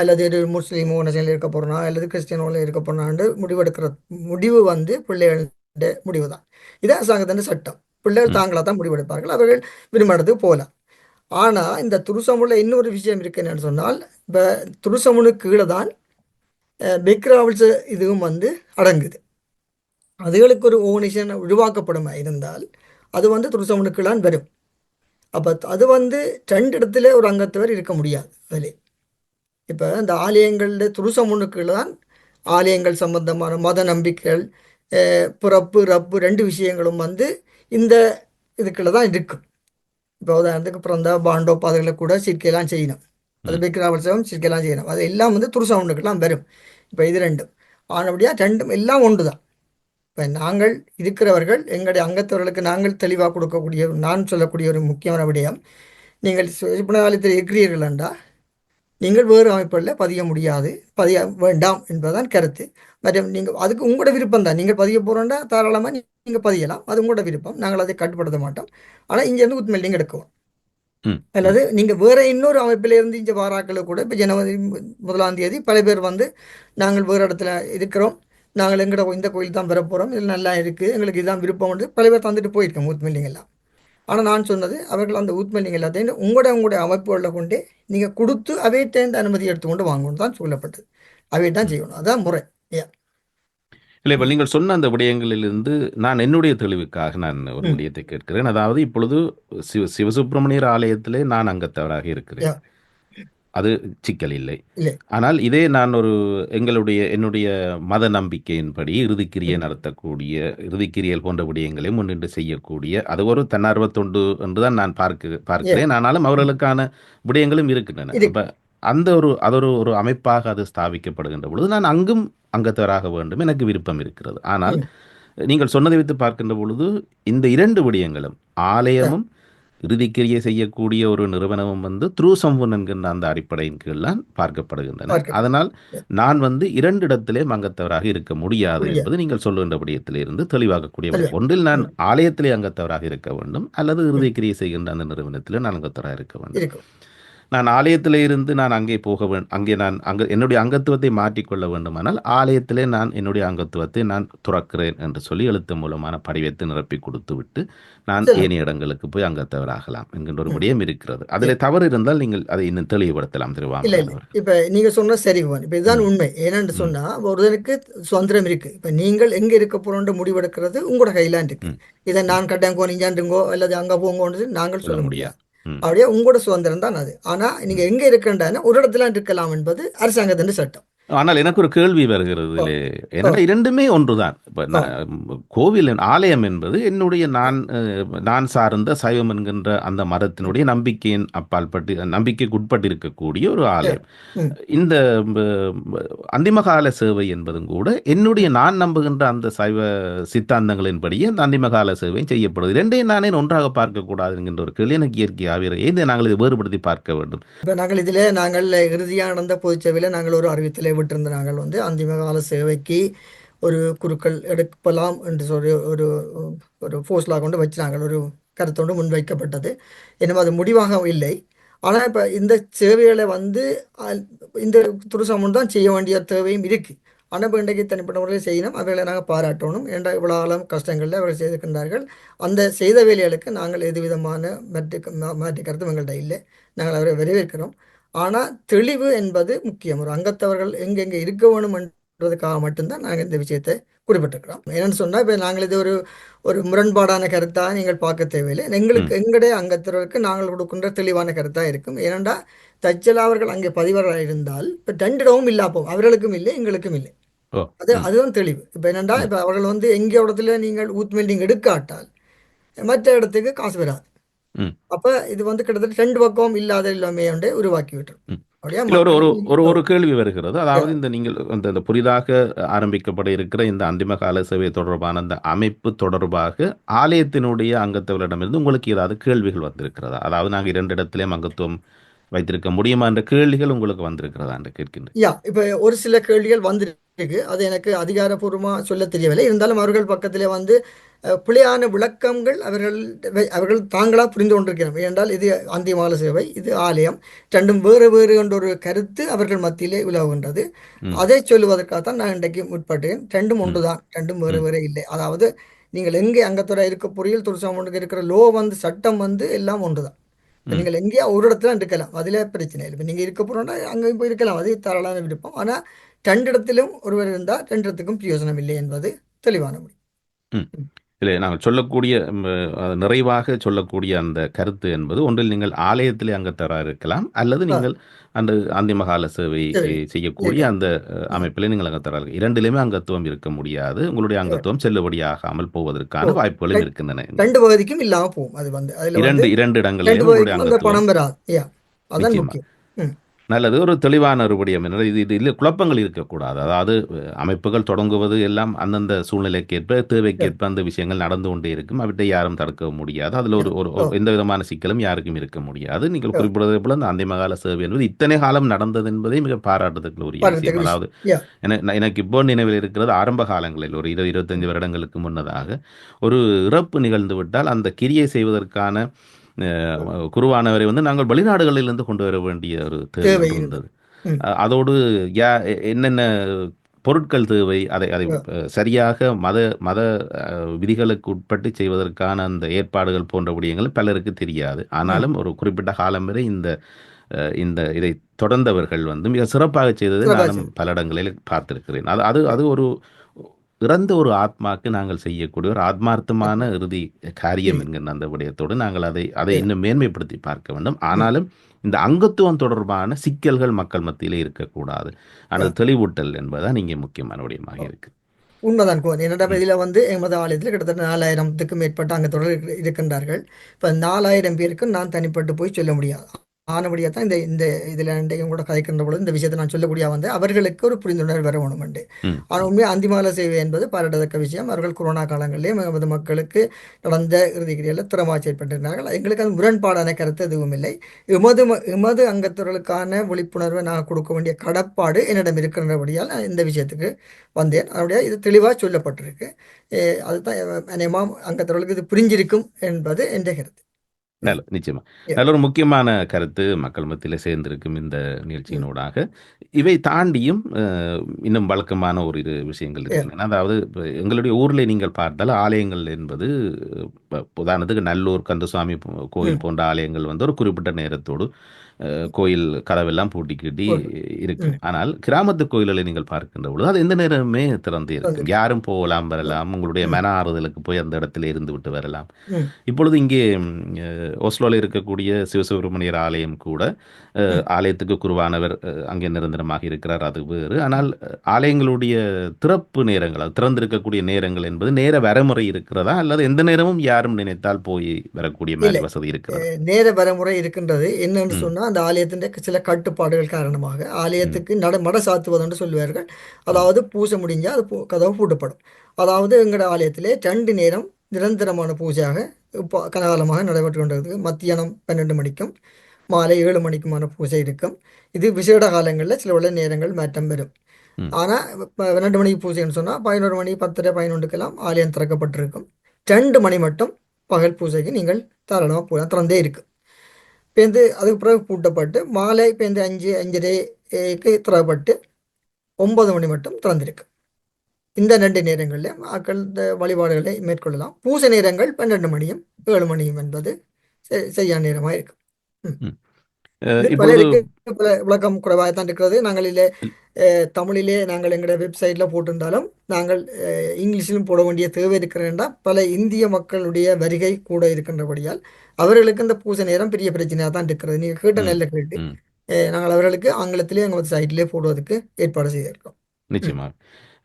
அல்லது ஒரு முஸ்லீம் ஓனசில் இருக்க போறனா, அல்லது கிறிஸ்டியனோவில் இருக்க போறனான்னு முடிவெடுக்கிற முடிவு வந்து பிள்ளைகளுடைய முடிவு தான். இது அரசாங்கத்தின் சட்டம். பிள்ளைகள் ம், தாங்களாக தான் முடிவெடுப்பார்கள். அவர்கள் விரும்பினது போகலாம். ஆனால் இந்த துருசமுள்ள இன்னொரு விஷயம் இருக்கு என்னன்னு சொன்னால், இப்போ துருசமுனுக்கு கீழே தான் பெக்ராவல்ஸ் இதுவும் வந்து அடங்குது. அதுகளுக்கு ஒரு ஓனிஷன் உருவாக்கப்படும் இருந்தால் அது வந்து துருசமுனுக்குள்ளான் வரும். அப்போ அது வந்து ரெண்டு இடத்துல ஒரு அங்கத்தவர் இருக்க முடியாது அதிலே. இப்போ இந்த ஆலயங்களில் துருசமுனுக்குள்ள தான் ஆலயங்கள் சம்பந்தமான மத நம்பிக்கைகள், பிறப்பு ரப்பு ரெண்டு விஷயங்களும் வந்து இந்த இதுக்குள்ள தான் இருக்கும். இப்போ உதாரணத்துக்கு பிறந்த பாண்டோ பாதைகளை கூட சிற்கையெல்லாம் செய்யணும். அது ம். பெக்ராவல்ஸும் சிற்கையெல்லாம் செய்யணும். அது எல்லாம் வந்து துருசமுனுக்கெல்லாம் வரும். இப்போ இது ரெண்டும் ஆனபடியாக ரெண்டும் எல்லாம் ஒன்று தான். இப்போ நாங்கள் இருக்கிறவர்கள் எங்களுடைய அங்கத்தவர்களுக்கு நாங்கள் தெளிவாக கொடுக்கக்கூடிய நான் சொல்லக்கூடிய ஒரு முக்கியமான விடயம், நீங்கள் புனகாலத்தில் இருக்கிறீர்கள் என்றால் நீங்கள் வேறு அமைப்புகளில் பதிய முடியாது, பதிய வேண்டாம் என்பதுதான் கருத்து. மற்றும் நீங்கள் அதுக்கு உங்களோட விருப்பம் தான். நீங்கள் பதிய போகிறோன்னா தாராளமாக நீங்கள் பதியலாம், அது உங்களோட விருப்பம். நாங்கள் அதை கட்டுப்படுத்த மாட்டோம். ஆனால் இங்கேருந்து உத்மெல் நீங்கள் எடுக்குவோம். ம், ம். அல்லது நீங்கள் வேறு இன்னொரு அமைப்பில் இருந்து இங்கே வாராக்கள் கூட இப்போ ஜனவரி 1 பல பேர் வந்து நாங்கள் வேறு இடத்துல இருக்கிறோம், நாங்கள் எங்கட இந்த கோயில் தான் பெற போகிறோம், இதில் நல்லா இருக்குது, எங்களுக்கு இதுதான் விருப்பம் வந்து பல பேர் தந்துட்டு போயிருக்கோம் ஊத்மெல்லிங் எல்லாம். ஆனால் நான் சொன்னது அவர்கள் அந்த ஊத்மெல்லிங் எல்லாத்தையும் உங்களுடைய அமைப்புகளில் கொண்டு நீங்கள் கொடுத்து அவையிட்டேந்து அனுமதி எடுத்துக்கொண்டு வாங்கணும் தான் சொல்லப்பட்டது. அவை தான் செய்யணும், அதான் முறை. ஏன்? இல்லை, இப்ப நீங்கள் சொன்ன அந்த விடயங்களிலிருந்து நான் என்னுடைய தெளிவுக்காக நான் ஒரு ம். விடயத்தை கேட்கிறேன். அதாவது இப்பொழுது சிவசுப்பிரமணியர் ஆலயத்திலே நான் அங்கத்தவராக இருக்கிறேன். யா அது சிக்கல் இல்லை. இல்லை. ஆனால் இதே நான் ஒரு என்னுடைய மத நம்பிக்கையின்படி இறுதிக்கிரியை ம். நடத்தக்கூடிய, இறுதிக்கிரியல் போன்ற விடயங்களை முன்னின்று செய்யக்கூடிய அது ஒரு தன்னார்வ தொண்டு என்றுதான் நான் ஏ பார்க்கிறேன். ஆனாலும் அவர்களுக்கான விடயங்களும் இருக்கின்றன. இது அப்ப அந்த அது ஒரு அமைப்பாக அது ஸ்தாபிக்கப்படுகின்ற பொழுது நான் அங்கும் அங்கத்தவராக வேண்டும், எனக்கு விருப்பம் இருக்கிறது. ஆனால் ம். நீங்கள் சொன்னதை வைத்து பார்க்கின்ற பொழுது இந்த இரண்டு விடயங்களும், யா ஆலயமும் இறுதிக்கிரியை செய்யக்கூடிய ஒரு நிறுவனமும் வந்து த்ரூ சம்பூன் என்கின்ற அந்த அடிப்படையின் கீழ் தான் பார்க்கப்படுகின்றன. பார்க்க அதனால் யா, நான் வந்து இரண்டு இடத்திலே அங்கத்தவராக இருக்க முடியாது புரியாது. என்பது நீங்கள் சொல்லுகின்ற விடயத்திலிருந்து தெளிவாகக்கூடிய தெளிவா. விடயம். ஒன்றில் நான் ம். ஆலயத்திலே அங்கத்தவராக இருக்க வேண்டும், அல்லது ம். இறுதிக்கிரியை செய்கின்ற அந்த நிறுவனத்திலே நான் அங்கத்தவராக இருக்க வேண்டும். இருக்கும். நான் ஆலயத்திலே இருந்து நான் அங்கே போக வேண்டும், அங்கே நான் என்னுடைய அங்கத்துவத்தை மாற்றிக்கொள்ள வேண்டுமானால் ஆலயத்திலே நான் என்னுடைய அங்கத்துவத்தை நான் துறக்கிறேன் என்று சொல்லி எழுத்து மூலமான படிவத்தை நிரப்பி கொடுத்து விட்டு நான் சரி. ஏனைய இடங்களுக்கு போய் அங்கத்தவராகலாம் என்கின்ற ஒரு ம். விடயம் இருக்கிறது. ஏ அதில் தவறு இருந்தால் நீங்கள் அதை இன்னும் தெளிவுபடுத்தலாம் இல்லை திருவாமலையான் இல்லை. அவர்கள். இப்போ நீங்கள் சொன்ன சரி பவன், இப்போ இதுதான் ம், உண்மை. ஏனென்று ம், சொன்னால் ஒருத்தருக்கு சுதந்திரம் இருக்குது. இப்போ நீங்கள் எங்கே இருக்க போகிறோன்ற முடிவெடுக்கிறது உங்களோட கையிலான் இருக்கு. ம். இதை நான் கட்டாங்கோ நீஞ்சாண்டுங்கோ அல்லது அங்கே போங்கோன்றது நாங்கள் சொல்ல சொல்ல முடியாது. முடியாது. ம். அப்படியே உங்களோட சுதந்திரம் தான் அது. ஆனால் ம். நீங்கள் எங்கே இருக்கின்றன ஒரு இடத்துல இருக்கலாம் என்பது அரசாங்கத்தின் சட்டம். ஆனால் எனக்கு ஒரு கேள்வி வருகிறது ஓ இதிலே. ஓ என்னன்னா இரண்டுமே ஒன்றுதான். இப்ப ஓ கோவில் ஆலயம் என்பது என்னுடைய நான் சார்ந்த சைவம் என்கின்ற அந்த மதத்தினுடைய நம்பிக்கையின் நம்பிக்கைக்கு உட்பட்டு இருக்கக்கூடிய ஒரு ஏ ஆலயம். ம் இந்த அந்திமகால சேவை என்பதும் கூட என்னுடைய ம் நான் நம்புகின்ற அந்த சைவ சித்தாந்தங்களின்படியே அந்த அந்திமகால சேவை செய்யப்படுது. இரண்டையும் நானே ஒன்றாக பார்க்கக்கூடாது என்கின்ற ஒரு கேள்வி எனக்கு இயற்கையாகவே ஏன் நாங்கள் இதை வேறுபடுத்தி பார்க்க வேண்டும்? இப்போ நாங்கள் இறுதியாக நடந்த பொதுச்சேவையில் நாங்கள் ஒரு அறிவித்தலை விட்டிருந்த நாங்கள் வந்து அந்திமகால சேவைக்கு ஒரு குருக்கள் எடுக்கலாம் என்று சொல்லி ஒரு ஒரு ஃபோர்ஸ்லாக கொண்டு வச்சு நாங்கள் ஒரு கருத்தொண்டு முன்வைக்கப்பட்டது. இன்னும் அது முடிவாக இல்லை. ஆனால் இப்போ இந்த சேவைகளை வந்து அஹ், இந்த துருசமன் தான் செய்ய வேண்டிய தேவையும் இருக்குது. ஆனால் இப்போ இன்றைக்கு தனிப்பட்ட முறையில் செய்யணும், அவர்களை நாங்கள் பாராட்டணும். ஏன்டா இவ்வளோ காலம் கஷ்டங்களில் அவர்கள் செய்திருக்கின்றார்கள். அந்த செய்த வேலைகளுக்கு நாங்கள் எது விதமான மாற்று கருத்தும் எங்கள்கிட்ட இல்லை. நாங்கள் அவரை வரவேற்கிறோம். ஆனால் தெளிவு என்பது முக்கியம். ஒரு அங்கத்தவர்கள் எங்கெங்கே இருக்க வேணும் என்றதுக்காக மட்டும்தான் நாங்கள் இந்த விஷயத்தை குறிப்பிட்டிருக்கிறோம். என்னென்னு சொன்னால் இப்போ நாங்கள் இது ஒரு ஒரு முரண்பாடான கருத்தாக நீங்கள் பார்க்க தேவையில்லை. ம். எங்களுடைய அங்கத்தவர்களுக்கு நாங்கள் கொடுக்கின்ற தெளிவான கருத்தாக இருக்கும். ஏனென்றா தச்சலா அவர்கள் அங்கே பதிவராக இருந்தால் இப்போ ரெண்டிடமும் இல்லாப்போம், அவர்களுக்கும் இல்லை எங்களுக்கும் இல்லை. ஓ. ம், அதுதான் தெளிவு. இப்போ என்னென்னா ம், இப்போ அவர்கள் வந்து எங்கே இடத்துல நீங்கள் ஊத்மெல்டிங் எடுக்காட்டால் மற்ற இடத்துக்கு காசு வராது. ம். அப்ப இது வந்து கிட்டத்தட்ட 2 பக்கம் இல்லாத எல்லாமே வந்து உருவாக்கி விட்டுரும். ம். அப்படியா இல்ல ஒரு ஒரு மக்களுக்கு ஒரு ஓ, ஒரு கேள்வி வருகிறது. அதாவது அ இந்த நீங்கள் அந்த புதிதாக ஆரம்பிக்கப்பட இருக்கிற இந்த அந்திம கால சேவை தொடர்பான அந்த அமைப்பு தொடர்பாக ஆலயத்தினுடைய அங்கத்தவர்களிடமிருந்து உங்களுக்கு ஏதாவது கேள்விகள் வந்திருக்கிறதா? அதாவது நாங்க 2 இடத்திலேயும் அங்கத்துவம் வைத்திருக்க முடியுமா என்ற கேள்விகள் உங்களுக்கு வந்திருக்கிறதா என்று கேட்கின்றேன். இப்ப ஒரு சில கேள்விகள் வந்திருக்கு. அது எனக்கு அதிகாரப்பூர்வமா சொல்லத் தெரியவில்லை. இருந்தாலும் அவர்கள் பக்கத்திலே வந்து பிழையான விளக்கங்கள் அவர்கள் தாங்களா புரிந்து கொண்டிருக்கிறார்கள். ஏனென்றால் இது அந்திமால சேவை, இது ஆலயம், ரெண்டும் வேறு வேறு என்ற ஒரு கருத்து அவர்கள் மத்தியிலே உலவுகின்றது. ம். அதை சொல்லுவதற்காகத்தான் நான் இன்றைக்கு முற்பட்டேன். ரெண்டும் ம். ஒன்றுதான், ரெண்டும் வேறு ம். வேறு இல்லை. அதாவது நீங்கள் எங்கே அங்கத்துறை இருக்க பொறியியல் தொழிற்சங்கம் இருக்கிற லோ வந்து சட்டம் வந்து எல்லாம் ஒன்றுதான். இப்போ ம். நீங்கள் எங்கேயா ஒரு இடத்துல இருக்கலாம், அதில் பிரச்சனை இல்லை. இப்போ நீங்கள் இருக்க போகிறோன்னா அங்கே போய் இருக்கலாம், அது தாராளமான விருப்பம். ஆனால் ரெண்டு இடத்திலும் ஒருவர் இருந்தால் ரெண்டு இடத்துக்கும் பிரயோஜனம் இல்லை என்பது தெளிவான முடியும். ம். இல்லை நாங்கள் சொல்லக்கூடிய நிறைவாக சொல்லக்கூடிய அந்த கருத்து என்பது ஒன்றில் நீங்கள் ஆலயத்திலே அங்கத்தவராக இருக்கலாம் அல்லது ஆ, நீங்கள் அந்த அந்திமகால சேவை சரி. செய்யக்கூடிய இருக்கலாம். அந்த ம். அமைப்பிலே நீங்கள் அங்கத்தவராக இருக்கலாம். இரண்டிலுமே அங்கத்துவம் இருக்க முடியாது. உங்களுடைய சரி. அங்கத்துவம் செல்லுபடியாகாமல் போவதற்கான போகும். வாய்ப்புகளும் ரெ- இருக்கின்றன. ரெண்டு பகுதிக்கும் இல்லாமல் போகும். அது வந்து அதில் வந்து இரண்டு இரண்டு ரெண்டு இடங்களிலேயும் உங்களுடைய பகுதிக்கும் அந்த அங்கத்துவம் பணம் வராது. அதான் நிச்சயமா முக்கியம். ம். நல்லது. ஒரு தெளிவான ஒரு விடயம் என்ன இது இது இல்லை குழப்பங்கள் இருக்கக்கூடாது. அதாவது அமைப்புகள் தொடங்குவது எல்லாம் அந்தந்த சூழ்நிலைக்கேற்ப சரி. தேவைக்கேற்ப அந்த விஷயங்கள் நடந்து கொண்டே இருக்கும். அவற்றை யாரும் தடுக்க முடியாது. அதில் ஒரு ஒரு ஓ, ஒரு எந்த விதமான சிக்கலும் யாருக்கும் இருக்க முடியாது. நீங்கள் ஓ, குறிப்பிடுவதை போல அந்த அந்திமகால சேவை என்பது இத்தனை காலம் நடந்தது என்பதே மிக பாராட்டுதலுக்குரிய விஷயம். பாராட்டத்தக்க அதாவது விஷயம். யா எனக்கு இப்போ நினைவில் இருக்கிறது ஆரம்ப காலங்களில் ஒரு 25 வருடங்களுக்கு முன்னதாக ஒரு இறப்பு நிகழ்ந்து விட்டால் அந்த கிரியை செய்வதற்கான குருவானவரை வந்து நாங்கள் வெளிநாடுகளிலிருந்து கொண்டு வர வேண்டிய ஒரு தேவை தேவை ஒன்று இருந்தது. இருந்தது. ம். அதோடு என்னென்ன பொருட்கள் தேவை அதை அதை ஓ, சரியாக மத மத விதிகளுக்கு உட்பட்டு செய்வதற்கான அந்த ஏற்பாடுகள் போன்ற விடயங்கள் பலருக்கு தெரியாது. ம். ஆனாலும் ஒரு குறிப்பிட்ட காலம் வரை இந்த இதை தொடர்ந்தவர்கள் வந்து மிக சிறப்பாக செய்ததை நானும் சிறப்பாக. பல இடங்களில் பார்த்திருக்கிறேன். அது அது அது ஒரு இறந்த ஒரு ஆத்மாக்கு நாங்கள் செய்யக்கூடிய ஒரு ஆத்மார்த்தமான இறுதி காரியம் கிரியை. என்கின்ற அந்த விடயத்தோடு நாங்கள் அதை அதை யா. இன்னும் மேன்மைப்படுத்தி பார்க்க வேண்டும். ம். ஆனாலும் இந்த அங்கத்துவம் தொடர்பான சிக்கல்கள் மக்கள் மத்தியிலே இருக்கக்கூடாது. யா. ஆனால் தெளிவூட்டல் என்பதுதான் இங்கே முக்கியமான விடயமாக இருக்கு. உண்மைதான் கோன். என்னடா ம். இதில் வந்து எமது ஆலயத்தில் கிட்டத்தட்ட 4000த்துக்கும் மேற்பட்ட அங்கத்தவர்கள் இருக்கின்றார்கள். இப்போ 4000 பேருக்கு நான் தனிப்பட்டு போய் சொல்ல முடியாது. ஆனபடியாக தான் இந்த இந்த இதில் இன்றைக்கும் கூட கதைக்கின்ற பொழுது இந்த விஷயத்தை நான் சொல்லக்கூடிய வந்து அவர்களுக்கு ஒரு புரிந்துணர்வு வர வேணுமெண்டு. ம். ஆனால் உண்மையாக அந்திமால சேவை என்பது பாராட்டத்தக்க விஷயம். அவர்கள் கொரோனா காலங்களிலே நமது மக்களுக்கு நடந்த இறுதிக்கிரியில் திறமாக செயற்பட்டிருந்தார்கள். எங்களுக்கு அது முரண்பாடான கருத்து எதுவும் இல்லை. எமது அங்கத்தவர்களுக்கான விழிப்புணர்வை நான் கொடுக்க வேண்டிய கடப்பாடு என்னிடம் இருக்கின்றபடியால் நான் இந்த விஷயத்துக்கு வந்தேன். அதனுடைய இது தெளிவாக சொல்லப்பட்டிருக்கு. அதுதான் அநேகமாக அங்கத்தவர்களுக்கு இது புரிஞ்சிருக்கும் என்பது என்ற கருத்து. நல்ல நிச்சயமா. Yeah. நல்ல ஒரு முக்கியமான கருத்து மக்கள் மத்தியில சேர்ந்திருக்கும் இந்த ம். நிகழ்ச்சியினூடாக. இவை தாண்டியும் இன்னும் வழக்கமான ஒரு விஷயங்கள் Yeah. இருக்கின்றன. அதாவது இப்ப எங்களுடைய ஊர்ல நீங்கள் பார்த்தால் ஆலயங்கள் என்பது உதாரணத்துக்கு நல்லூர் கந்தசுவாமி கோயில் ம். போன்ற ஆலயங்கள் வந்து ஒரு குறிப்பிட்ட நேரத்தோடு கோயில் கதவெல்லாம் பூட்டிக்கிட்டி போட்டு. இருக்கும். ம். ஆனால் கிராமத்து கோயில்களை நீங்கள் பார்க்கின்ற பொழுது அது எந்த நேரமுமே திறந்து இருக்கும். வந்துட்டு. யாரும் போகலாம், வரலாம். உங்களுடைய ம். மன ஆறுதலுக்கு போய் அந்த இடத்துல இருந்து விட்டு வரலாம். ம். இப்பொழுது இங்கே ஓஸ்லோவில் இருக்கக்கூடிய சிவசுப்பிரமணியர் ஆலயம் கூட ம். ஆலயத்துக்கு குருவானவர் அங்கே நிரந்தரமாக இருக்கிறார், அது வேறு. ஆனால் ஆலயங்களுடைய திறப்பு நேரங்கள், அது திறந்திருக்கக்கூடிய நேரங்கள் என்பது நேர வரைமுறை இருக்கிறதா அல்லது எந்த நேரமும் யாரும் நினைத்தால் போய் வரக்கூடிய இல்லை. மாதிரி வசதி இருக்கிறதா? நேர வரைமுறை இருக்கின்றது. என்னன்னு ம். சொன்னால் அந்த ஆலயத்தின் சில கட்டுப்பாடுகள் காரணமாக ம். ஆலயத்துக்கு மட சாத்துவது என்று சொல்லுவார்கள். ம். அதாவது பூசை முடிஞ்சால் அது கதவு பூட்டப்படும். அதாவது எங்களோட ஆலயத்திலே 2 நேரம் நிரந்தரமான பூஜையாக இப்போ கனகாலமாக நடைபெற்று கொண்டிருக்கு. மத்தியானம் 12 மணிக்கும் மாலை 7 மணிக்குமான பூஜை இருக்கும். இது விசேட காலங்களில் சில உள்ள நேரங்கள் மாற்றம் வரும். ம். ஆனால் இப்போ 2 மணிக்கு பூஜைன்னு சொன்னால் 11 மணி 10:30 11க்கெல்லாம் ஆலயம் திறக்கப்பட்டிருக்கும். 2 மணி மட்டும் பகல் பூஜைக்கு நீங்கள் தாராளமாக போகலாம், திறந்தே இருக்கு. பேருந்து அதுக்கு பிறகு பூட்டப்பட்டு மாலை பேருந்து 5 5:30க்கு திறப்பட்டு 9 மணி மட்டும் திறந்திருக்கு. இந்த 2 நேரங்களில் மக்கள் இந்த வழிபாடுகளை மேற்கொள்ளலாம். பூஜை நேரங்கள் 12 மணியும் 7 மணியும் என்பது சரியான நேரமாக இருக்கு. ம். ம். இது இப்பொழுது பலருக்கு விளக்கம் குறைவாக தான் இருக்கிறது. நாங்கள் இதில் தமிழிலே நாங்கள் எங்களுடைய வெப்சைட்டில் போட்டிருந்தாலும் நாங்கள் இங்கிலீஷிலும் போட வேண்டிய தேவை இருக்கிறேன்டா பல இந்திய மக்களுடைய வருகை கூட இருக்கின்றபடியால் அவர்களுக்கு இந்த பூசை நேரம் பெரிய பிரச்சனையாக தான் இருக்கிறது. நீங்கள் கேட்ட ம். நல்ல கேட்டு ம். நாங்கள் அவர்களுக்கு ஆங்கிலத்திலே எங்கள் சைட்லேயே போடுவதற்கு ஏற்பாடு செய்திருக்கோம். ம். நிச்சயமா.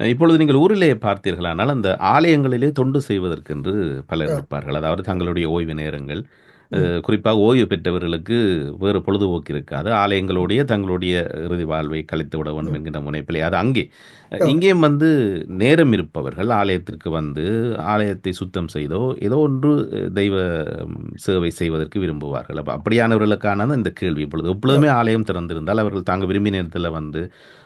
இப்பொழுது நீங்கள் ஊரிலே பார்த்தீர்களானால், அந்த ஆலயங்களிலே தொண்டு செய்வதற்கென்று பலர் அ, இருப்பார்கள். அதாவது தங்களுடைய ஓய்வு நேரங்கள், ம். குறிப்பாக ஓய்வு பெற்றவர்களுக்கு வேறு பொழுதுபோக்கு இருக்காது. ஆலயங்களோடையே தங்களுடைய இறுதி வாழ்வை கழித்து விட வேண்டும் ம். என்கின்ற முனைப்பிலே அது அங்கே. அ, இங்கேயும் வந்து நேரம் இருப்பவர்கள் ஆலயத்திற்கு வந்து ஆலயத்தை சுத்தம் செய்தோ, ஏதோ ஒன்று தெய்வ சேவை செய்வதற்கு விரும்புவார்கள். அப்ப அப்படியானவர்களுக்கான இந்த கேள்வி இப்பொழுது. அ, எப்பொழுதுமே ஆலயம் திறந்திருந்தால் அவர்கள் தாங்க விரும்பிய நேரத்தில வந்து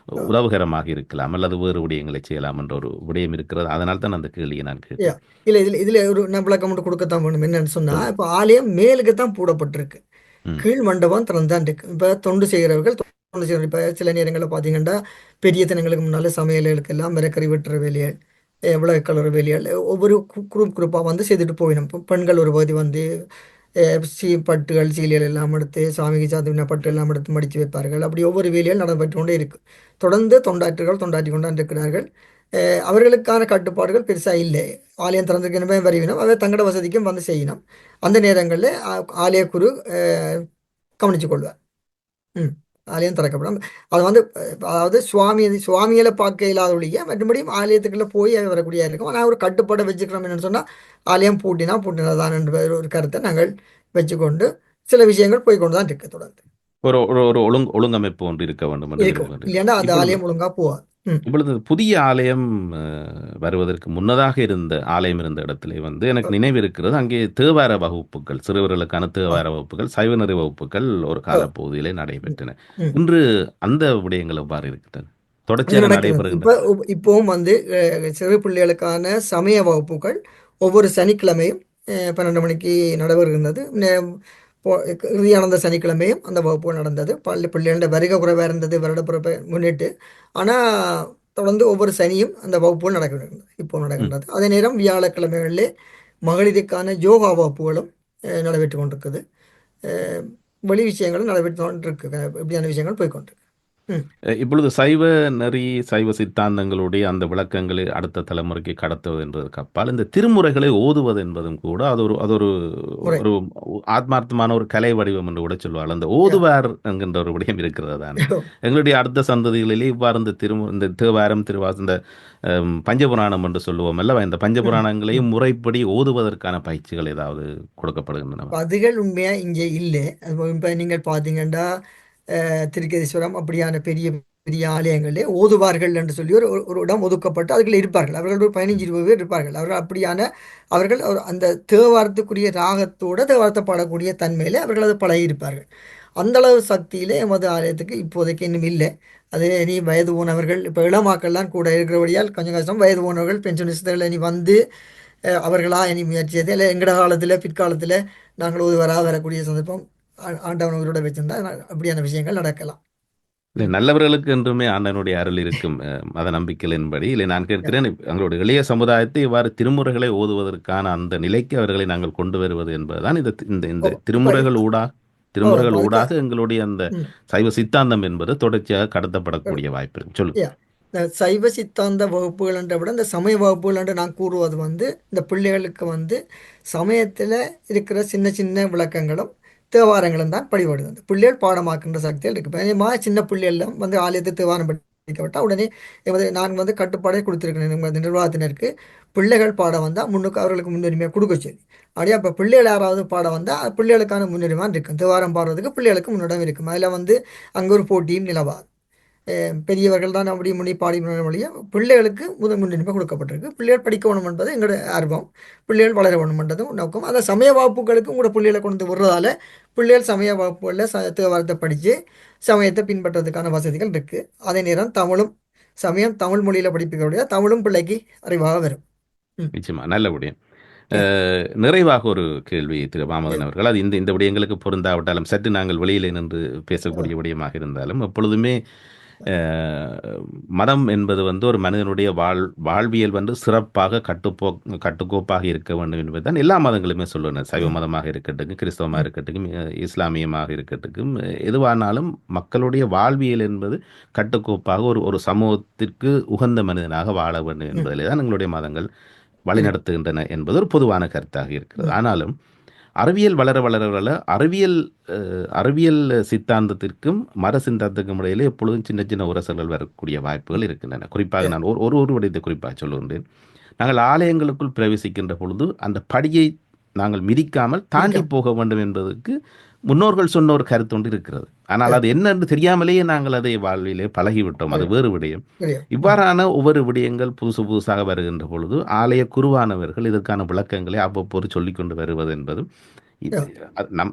அ. உதவுகரமாக இருக்கலாம். அல்லது வேறு விடயங்களை செய்யலாம் என்ற ஒரு விடயம் இருக்கிறது. அதனால தான் அந்த கேள்வியை நான் கேட்டேன். இல்ல இதுல ஒரு நான் விளக்கம் மட்டும் கொடுக்கத்தான் வேணும். என்னன்னு சொன்னா, சொல்லுங்க. இப்ப ஆலயம் மேலுக்கு தான் பூடப்பட்டிருக்கு. ம். கீழ் மண்டபம் திறந்துதான் இருக்கு. இப்ப தொண்டு செய்கிறவர்கள் தொண்டு செய்யணும். இப்ப சில நேரங்கள்ல பார்த்தீங்கன்னா, பெரிய தினங்களுக்கு முன்னால சமையல்களுக்கெல்லாம் மரக்கறி வெட்டுற வேலைகள், விளக்கு கழுவுற வேலைகள், ஒவ்வொரு குரூப்பா வந்து செய்துட்டு போயிடும். இப்ப பெண்கள் ஒரு பகுதி வந்து பட்டுகள், சீலைகள் எல்லாம் எடுத்து சாமிக்கு சாத்தின பட்டு எல்லாம் எடுத்து மடித்து வைப்பார்கள். அப்படி ஒவ்வொரு வேலைகள் நடைபெற்று கொண்டே இருக்கு. தொடர்ந்து தொண்டாற்றுகள் தொண்டாற்றி கொண்டு இருக்கிறார்கள். அவர்களுக்கான கட்டுப்பாடுகள் பெருசா இல்லை. ஆலயம் திறந்திருக்கணுமே வரைவினம். அதை தங்கட வசதிக்கும் வந்து செய்யணும். அந்த நேரங்களில் ஆலய குரு கவனித்துக் கொள்வார். ம். ஆலயம் திறக்கப்படும். அது வந்து அதாவது சுவாமிகள பார்க்க இயலாத ஒழிய மற்றபடியும் ஆலயத்துக்குள்ள போய் வரக்கூடியதா இருக்கும். ஆனா ஒரு கட்டுப்பாட வச்சுக்கிறோம் என்னன்னு சொன்னா, ஆலயம் பூட்டினதுதான் என்ற ஒரு கருத்தை நாங்கள் வச்சுக்கொண்டு, சில விஷயங்கள் போய்க்கொண்டு தான் இருக்கு தொடர்ந்து. ஒரு ஒரு ஒரு ஒழுங்கமைப்பு ஒன்று இருக்க வேண்டும் என்று இருக்கும். விரும்புகின்றீர்கள். இல்லைன்னா அந்த இப்பொழுது ஆலயம் ஒழுங்கா போகாது. ம். இப்பொழுது புதிய ஆலயம் வருவதற்கு முன்னதாக இருந்த ஆலயம் இருந்த இடத்திலே வந்து எனக்கு நினைவு இருக்கிறது. அங்கே தேவார வகுப்புகள், சிறுவர்களுக்கான ஆ. தேவார வகுப்புகள், சைவநெறி வகுப்புகள் ஒரு ஆ. காலப்பகுதியிலே ம். நடைபெற்றன. ம். இன்று அந்த விடயங்கள் எவ்வாறு இருக்கின்றன? அது தொடர்ச்சியாக நடக்கிறது. நடைபெறுகின்றன. இப்பவும் வந்து சிறு பிள்ளைகளுக்கான சமய வகுப்புகள் ஒவ்வொரு சனிக்கிழமையும் 12 மணிக்கு நடைபெறுகின்றது. இறுதியான அந்த சனிக்கிழமையும் அந்த வகுப்பு நடந்தது. பிள்ளைகளோட வருகை குறைவாக இருந்தது வருடப்பிறப்பை முன்னிட்டு. ஆனா தொடர்ந்து ஒவ்வொரு சனியும் அந்த வகுப்புகள் நடக்கின்றது. இப்போ ம். நடக்கின்றது. அதே நேரம் வியாழக்கிழமைகளிலே மகளிருக்கான யோகா வகுப்புகளும் நடைபெற்று கொண்டிருக்குது. அஹ் வெளி விஷயங்களும் நடைபெற்று கொண்டிருக்கு. இப்படியான விஷயங்கள் போய்க்கொண்டிருக்கு. ம். இப்பொழுது சைவ நெறி, சைவ சித்தாந்தங்களுடைய அந்த விளக்கங்களை அடுத்த தலைமுறைக்கு கடத்துவது என்பதற்கு அப்பால், இந்த திருமுறைகளை ஓதுவது என்பதும் கூட அது ஒரு முறை. ஒரு ஆத்மார்த்தமான ஒரு கலை வடிவம் என்று கூட சொல்வார்கள். அந்த யா. ஓதுவார் என்கின்ற ஒரு விடயம் இருக்கிறது தானே. எங்களுடைய அடுத்த சந்ததிகளிலே இவ்வாறு இந்த தேவாரம், திருவாசகம், இந்த பஞ்சபுராணம் என்று சொல்லுவோம் அல்லவா? இந்த ம். ம். பஞ்சபுராணங்களையும் முறைப்படி ஓதுவதற்கான பயிற்சிகள் ஏதாவது கொடுக்கப்படுகின்றனவா? பதிகள் உண்மையா இங்கே இல்லை. அது இப்ப நீங்கள் பார்த்தீங்கன்னா, திருக்கேதீஸ்வரம் அப்படியான பெரிய பெரிய ஆலயங்களிலே ஓதுவார்கள் என்று சொல்லி ஒரு ஒரு இடம் ஒதுக்கப்பட்டு அதுக்குள்ள இருப்பார்கள். அவர்கள் ஒரு 15, ம். 20 பேர் இருப்பார்கள். அவர்கள் அந்த தேவாரத்துக்குரிய ராகத்தோட தேவாரத்தை பாடக்கூடிய தன்மையில அவர்கள் அதை பழகியிருப்பார்கள். அந்த அளவு சக்தியிலே எமது ஆலயத்துக்கு இப்போதைக்கு இன்னும் இல்லை. அது இனி வயது போனவர்கள் இப்போ இளமாக்கள்லாம் கூட இருக்கிறபடியால் கொஞ்சம் கஷ்டம். வயது போனவர்கள் பென்ஷனிஸ்டுகள் இனி வந்து அவர்களா இனி முயற்சி செய்து இல்லை எங்கட காலத்தில் பிற்காலத்தில் நாங்கள் ஒரு வரக்கூடிய சந்தர்ப்பம் ஆண்டவன் உயிரோட வச்சிருந்தா அப்படியான விஷயங்கள் நடக்கலாம். இல்லை ம். நல்லவர்களுக்கு என்றுமே ஆண்டவனுடைய அருள் இருக்கும். மத நம்பிக்கைகளின்படி இல்லை நான் யா. கேட்கிறேன், எங்களுடைய இளைய சமுதாயத்தை இவ்வாறு திருமுறைகளை ஓதுவதற்கான அந்த நிலைக்கு அவர்களை நாங்கள் கொண்டு வருவது என்பதுதான் இந்த இந்த ஓ. இந்த இப்ப திருமுறைகள் அதுக்கு. ஊடாக எங்களுடைய அந்த ம். சைவ சித்தாந்தம் என்பது தொடர்ச்சியாக கடத்தப்படக்கூடிய வாய்ப்பு இருக்கு. சொல்லுங்க. யா. இந்த சைவ சித்தாந்த வகுப்புகள் என்ற விட இந்த சமய வகுப்புகள் என்று நான் கூறுவது வந்து இந்த பிள்ளைகளுக்கு வந்து சமயத்தில் இருக்கிற சின்ன சின்ன விளக்கங்களும் தேவாரங்களும் தான் படிபடுது. அந்த பிள்ளைகள் பாடமாக்குன்ற சக்திகள் இருக்கு. பயமாக சின்ன பிள்ளைகளும் வந்து ஆலயத்தை தேவாரம் படிக்கப்பட்டால் உடனே நான் வந்து கட்டுப்பாடே கொடுத்துருக்கேன் இந்த நிர்வாகத்தினருக்கு. பிள்ளைகள் பாட வந்தால் முன்னுக்கு அவர்களுக்கு முன்னுரிமை கொடுக்க சொல்லி. அப்படியே அப்போ பிள்ளைகள் யாராவது பாட வந்தால் பிள்ளைகளுக்கான முன்னுரிமை இருக்கும். தேவாரம் பாடுறதுக்கு பிள்ளைகளுக்கு முன்னிடம் இருக்கும். அதில் வந்து அங்கே ஒரு போட்டியும் நிலவாது. பெரியவர்கள் தான் அப்படி முன்னி பாடி மொழிய பிள்ளைகளுக்கு முன்னுரிமை கொடுக்கப்பட்டிருக்கு. பிள்ளைகள் படிக்க வேணும் என்பது எங்களோட ஆர்வம். பிள்ளைகள் வளர வேணும் என்றதும் நோக்கம். அந்த சமய வகுப்புகளுக்கு உங்களோட பிள்ளைகளை கொண்டு விடுறதால பிள்ளைகள் சமய வகுப்புகளில் தேவாரத்தை படித்து சமயத்தை பின்பற்றதுக்கான வசதிகள் இருக்கு. அதே நேரம் சமயம் தமிழ் மொழியில் படிப்பிக்கக்கூடிய தமிழும் பிள்ளைக்கு அறிவாக வரும். ம். நிச்சயமா நல்ல விடயம். யா. நிறைவாக ஒரு கேள்வி திரு யா. மாமதன் அவர்கள், அது இந்த இந்த விடயங்களுக்கு பொருந்தாவிட்டாலும் சற்று நாங்கள் வெளியிலே நின்று பேசக்கூடிய விடயமாக இருந்தாலும் எப்பொழுதுமே மதம் என்பது வந்து ஒரு மனிதனுடைய வாழ்வியல் வந்து சிறப்பாக கட்டுக்கோப்பாக இருக்க வேண்டும் என்பதுதான் எல்லா மதங்களுமே சொல்லுவேன். சைவ ம். மதமாக இருக்கட்டும், கிறிஸ்தவமாக ம். இருக்கட்டும், இஸ்லாமியமாக இருக்கட்டும், எதுவானாலும் மக்களுடைய வாழ்வியல் என்பது கட்டுக்கோப்பாக ஒரு ஒரு சமூகத்திற்கு உகந்த மனிதனாக வாழ வேண்டும் ம். என்பதிலே தான் எங்களுடைய மதங்கள் இருக்கு. வழிநடத்துகின்றன என்பது ஒரு பொதுவான கருத்தாக இருக்கிறது. ம். ஆனாலும் அறிவியல் வளர வளர வளர அறிவியல் அறிவியல் சித்தாந்தத்திற்கும் மத சித்தாந்தத்துக்கும் இடையிலே எப்பொழுதும் சின்ன சின்ன உரசல்கள் வரக்கூடிய வாய்ப்புகள் இருக்கின்றன. குறிப்பாக நான் ஒரு விடயத்தை குறிப்பாக சொல்லுகின்றேன். நாங்கள் ஆலயங்களுக்குள் பிரவேசிக்கின்ற பொழுது அந்த படியை நாங்கள் மிதிக்காமல் தாண்டி போக வேண்டும் என்பதற்கு முன்னோர்கள் சொன்ன ஒரு கருத்து ஒன்று இருக்கிறது. ஆனால் அது என்ன என்று தெரியாமலேயே நாங்கள் அதை வாழ்விலே பழகிவிட்டோம். அது வேறு விடயம். இவ்வாறான ஒவ்வொரு விடயங்கள் புதுசாக வருகின்ற பொழுது ஆலய குருவானவர்கள் இதற்கான விளக்கங்களை அவ்வப்போது சொல்லிக்கொண்டு வருவது என்பது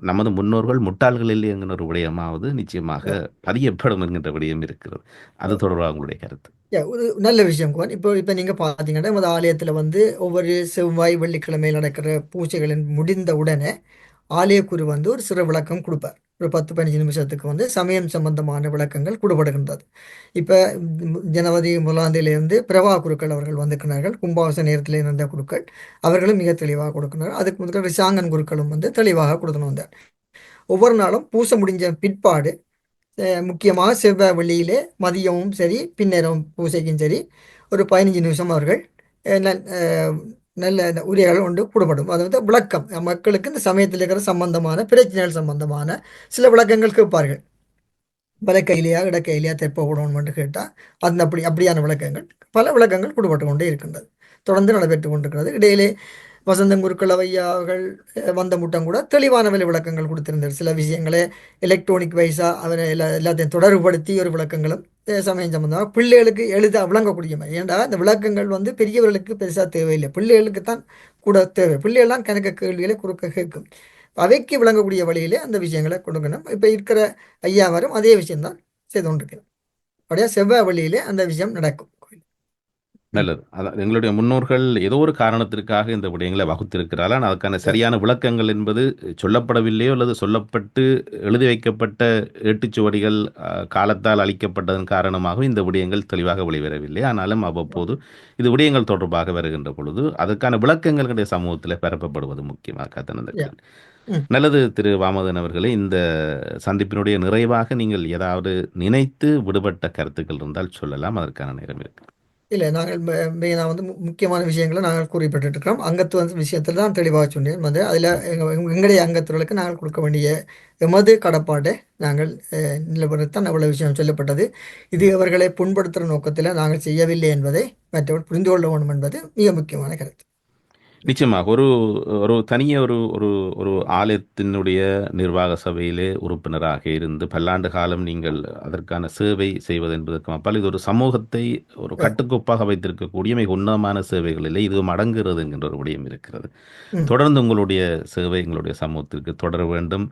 நமது முன்னோர்கள் முட்டாள்கள் இல்லை என்கிற ஒரு விடயமாவது நிச்சயமாக பதியப்படும் என்கின்ற விடயம் இருக்கிறது. அது தொடர்பாக உங்களுடைய கருத்து? ஒரு நல்ல விஷயம் குமார். இப்போ நீங்கள் பார்த்தீங்கன்னா நமது ஆலயத்தில் வந்து ஒவ்வொரு செவ்வாய் வெள்ளிக்கிழமையில் நடக்கிற பூஜைகளின் முடிந்த உடனே ஆலயக்குரு வந்து ஒரு சிறு விளக்கம் கொடுப்பார். ஒரு 10-15 நிமிஷத்துக்கு வந்து சமயம் சம்பந்தமான விளக்கங்கள் கொடுபடுகின்றது. இப்போ ஜனவரி 1ஆம் தேதியிலிருந்து பிரபா குருக்கள் அவர்கள் வந்திருக்கிறார்கள். கும்பாபிஷேக நேரத்தில் இருந்த குருக்கள் அவர்களும் மிக தெளிவாக கொடுக்கிறார்கள். அதுக்கு முதல் ரிஷாங்கன் குருக்களும் வந்து தெளிவாக கொடுத்துன்னு வந்தார். ஒவ்வொரு நாளும் பூசை முடிஞ்ச பிற்பாடு முக்கியமாக செவ்வாய் வெள்ளியிலே மதியமும் சரி பின்னரும் பூசைக்கும் சரி ஒரு 15 நிமிஷம் அவர்கள் நல்ல உரையாடல் ஒன்று கூடப்படும். அது வந்து விளக்கம் மக்களுக்கு இந்த சமயத்தில் இருக்கிற சம்பந்தமான பிரச்சனைகள் சம்பந்தமான சில விளக்கங்கள் கேட்பார்கள். வலக்கையிலையா இடக்கையிலையா தெற்ப விடணும்னு கேட்டால் அந்த அப்படியான விளக்கங்கள் பல விளக்கங்கள் கூடப்பட்டு கொண்டே இருக்கின்றது. தொடர்ந்து நடைபெற்று கொண்டிருக்கிறது. இடையிலே வசந்தம் குருக்கள் ஐயா அவர்கள் வந்த முட்டம் கூட தெளிவான விளக்கங்கள் கொடுத்திருந்தார். சில விஷயங்களை எலக்ட்ரானிக் வைஸாக அவரை எல்லாத்தையும் தொடர்புபடுத்தி ஒரு விளக்கங்களும் சமயம் சம்பந்தமாக பிள்ளைகளுக்கு எழுத விளங்கக்கூடிய மாதிரி. ஏன்டா இந்த விளக்கங்கள் வந்து பெரியவர்களுக்கு பெருசாக தேவையில்லை, பிள்ளைகளுக்கு தான் கூட தேவை. பிள்ளைகள்லாம் கணக்கு கேள்விகளை குறுக்க கேட்கும். அவைக்கு விளங்கக்கூடிய வழியிலே அந்த விஷயங்களை கொடுக்கணும். இப்போ இருக்கிற ஐயாவரும் அதே விஷயம்தான் செய்து கொண்டிருக்கிறோம். அப்படியே செவ்வாய் வழியிலே அந்த விஷயம் நடக்கும். நல்லது. அதான் எங்களுடைய முன்னோர்கள் ஏதோ ஒரு காரணத்திற்காக இந்த விடயங்களை வகுத்திருக்கிறார்கள். ஆனால் அதுக்கான சரியான விளக்கங்கள் என்பது சொல்லப்படவில்லையோ அல்லது சொல்லப்பட்டு எழுதி வைக்கப்பட்ட ஏட்டுச்சுவடிகள் காலத்தால் அளிக்கப்பட்டதன் காரணமாக இந்த விடயங்கள் தெளிவாக வெளிவரவில்லை. ஆனாலும் அவ்வப்போது இது விடயங்கள் தொடர்பாக வருகின்ற பொழுது அதற்கான விளக்கங்களுடைய சமூகத்தில் பரப்பப்படுவது முக்கியமாக தந்திருக்கிறது. நல்லது. திரு வாமதன் அவர்களே, இந்த சந்திப்பினுடைய நிறைவாக நீங்கள் ஏதாவது நினைத்து விடுபட்ட கருத்துக்கள் இருந்தால் சொல்லலாம். அதற்கான நேரம் இருக்கு. இல்லை, நாங்கள் மெயினாக வந்து முக்கியமான விஷயங்களை நாங்கள் குறிப்பிட்டு இருக்கிறோம். அங்கத்துவ விஷயத்தில் தான் தெளிவாக சொன்னேன். வந்து அதில் எங்களுடைய அங்கத்துவர்களுக்கு நாங்கள் கொடுக்க வேண்டிய எமது கடப்பாட்டை நாங்கள் நிலப்படுத்தான் அவ்வளோ விஷயம் சொல்லப்பட்டது. இது அவர்களை புண்படுத்துகிற நோக்கத்தில் நாங்கள் செய்யவில்லை என்பதை மற்றவர் புரிந்து கொள்ள வேண்டும் என்பது மிக முக்கியமான கருத்து. நிச்சயமாக ஒரு தனியே ஒரு ஆலயத்தினுடைய நிர்வாக சபையிலே உறுப்பினராக இருந்து பல்லாண்டு காலம் நீங்கள் அதற்கான சேவை செய்வது என்பதற்கு அப்பால் இது ஒரு சமூகத்தை ஒரு கட்டுக்கோப்பாக வைத்திருக்கக்கூடிய மிக உன்னதமான சேவைகளிலே இது அடங்குகிறது என்கின்ற ஒரு விடயம் இருக்கிறது. தொடர்ந்து உங்களுடைய சேவை எங்களுடைய சமூகத்திற்கு தொடர வேண்டும்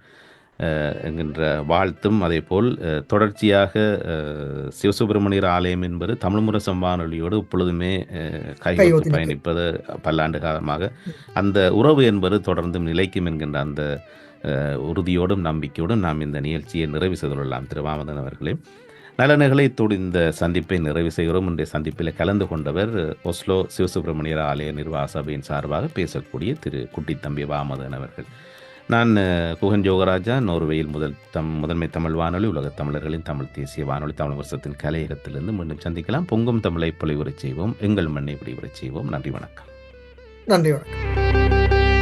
என்கின்ற வாழ்த்தும், அதே போல் தொடர்ச்சியாக சிவசுப்பிரமணியர் ஆலயம் என்பது தமிழ் முரசம் வானொலியோடு இப்பொழுதுமே கைகோர்த்து பயணிப்பது பல்லாண்டு காலமாக அந்த உறவு என்பது தொடர்ந்து நிலைக்கும் என்கின்ற அந்த உறுதியோடும் நம்பிக்கையோடும் நாம் இந்த நிகழ்ச்சியை நிறைவு செய்து கொள்ளலாம். திரு வாமதன் அவர்களே, நலன்களை இந்த சந்திப்பை நிறைவு செய்கிறோம். இன்றைய சந்திப்பில் கலந்து கொண்டவர் ஒஸ்லோ சிவசுப்பிரமணியர் ஆலய நிர்வாக சபையின் சார்பாக பேசக்கூடிய திரு குட்டித்தம்பி வாமதன் அவர்கள். நான் குகன் யோகராஜா, நோர்வேயில் முதன்மை தமிழ் வானொலி, உலகத் தமிழர்களின் தமிழ் தேசிய வானொலி, தமிழ் வருஷத்தின் கலையகத்திலிருந்து மீண்டும் சந்திக்கலாம். பொங்கும் தமிழை பொலிவுறச் செய்வோம், எங்கள் மண்ணை விடிவுறச் செய்வோம். நன்றி, வணக்கம். நன்றி, வணக்கம்.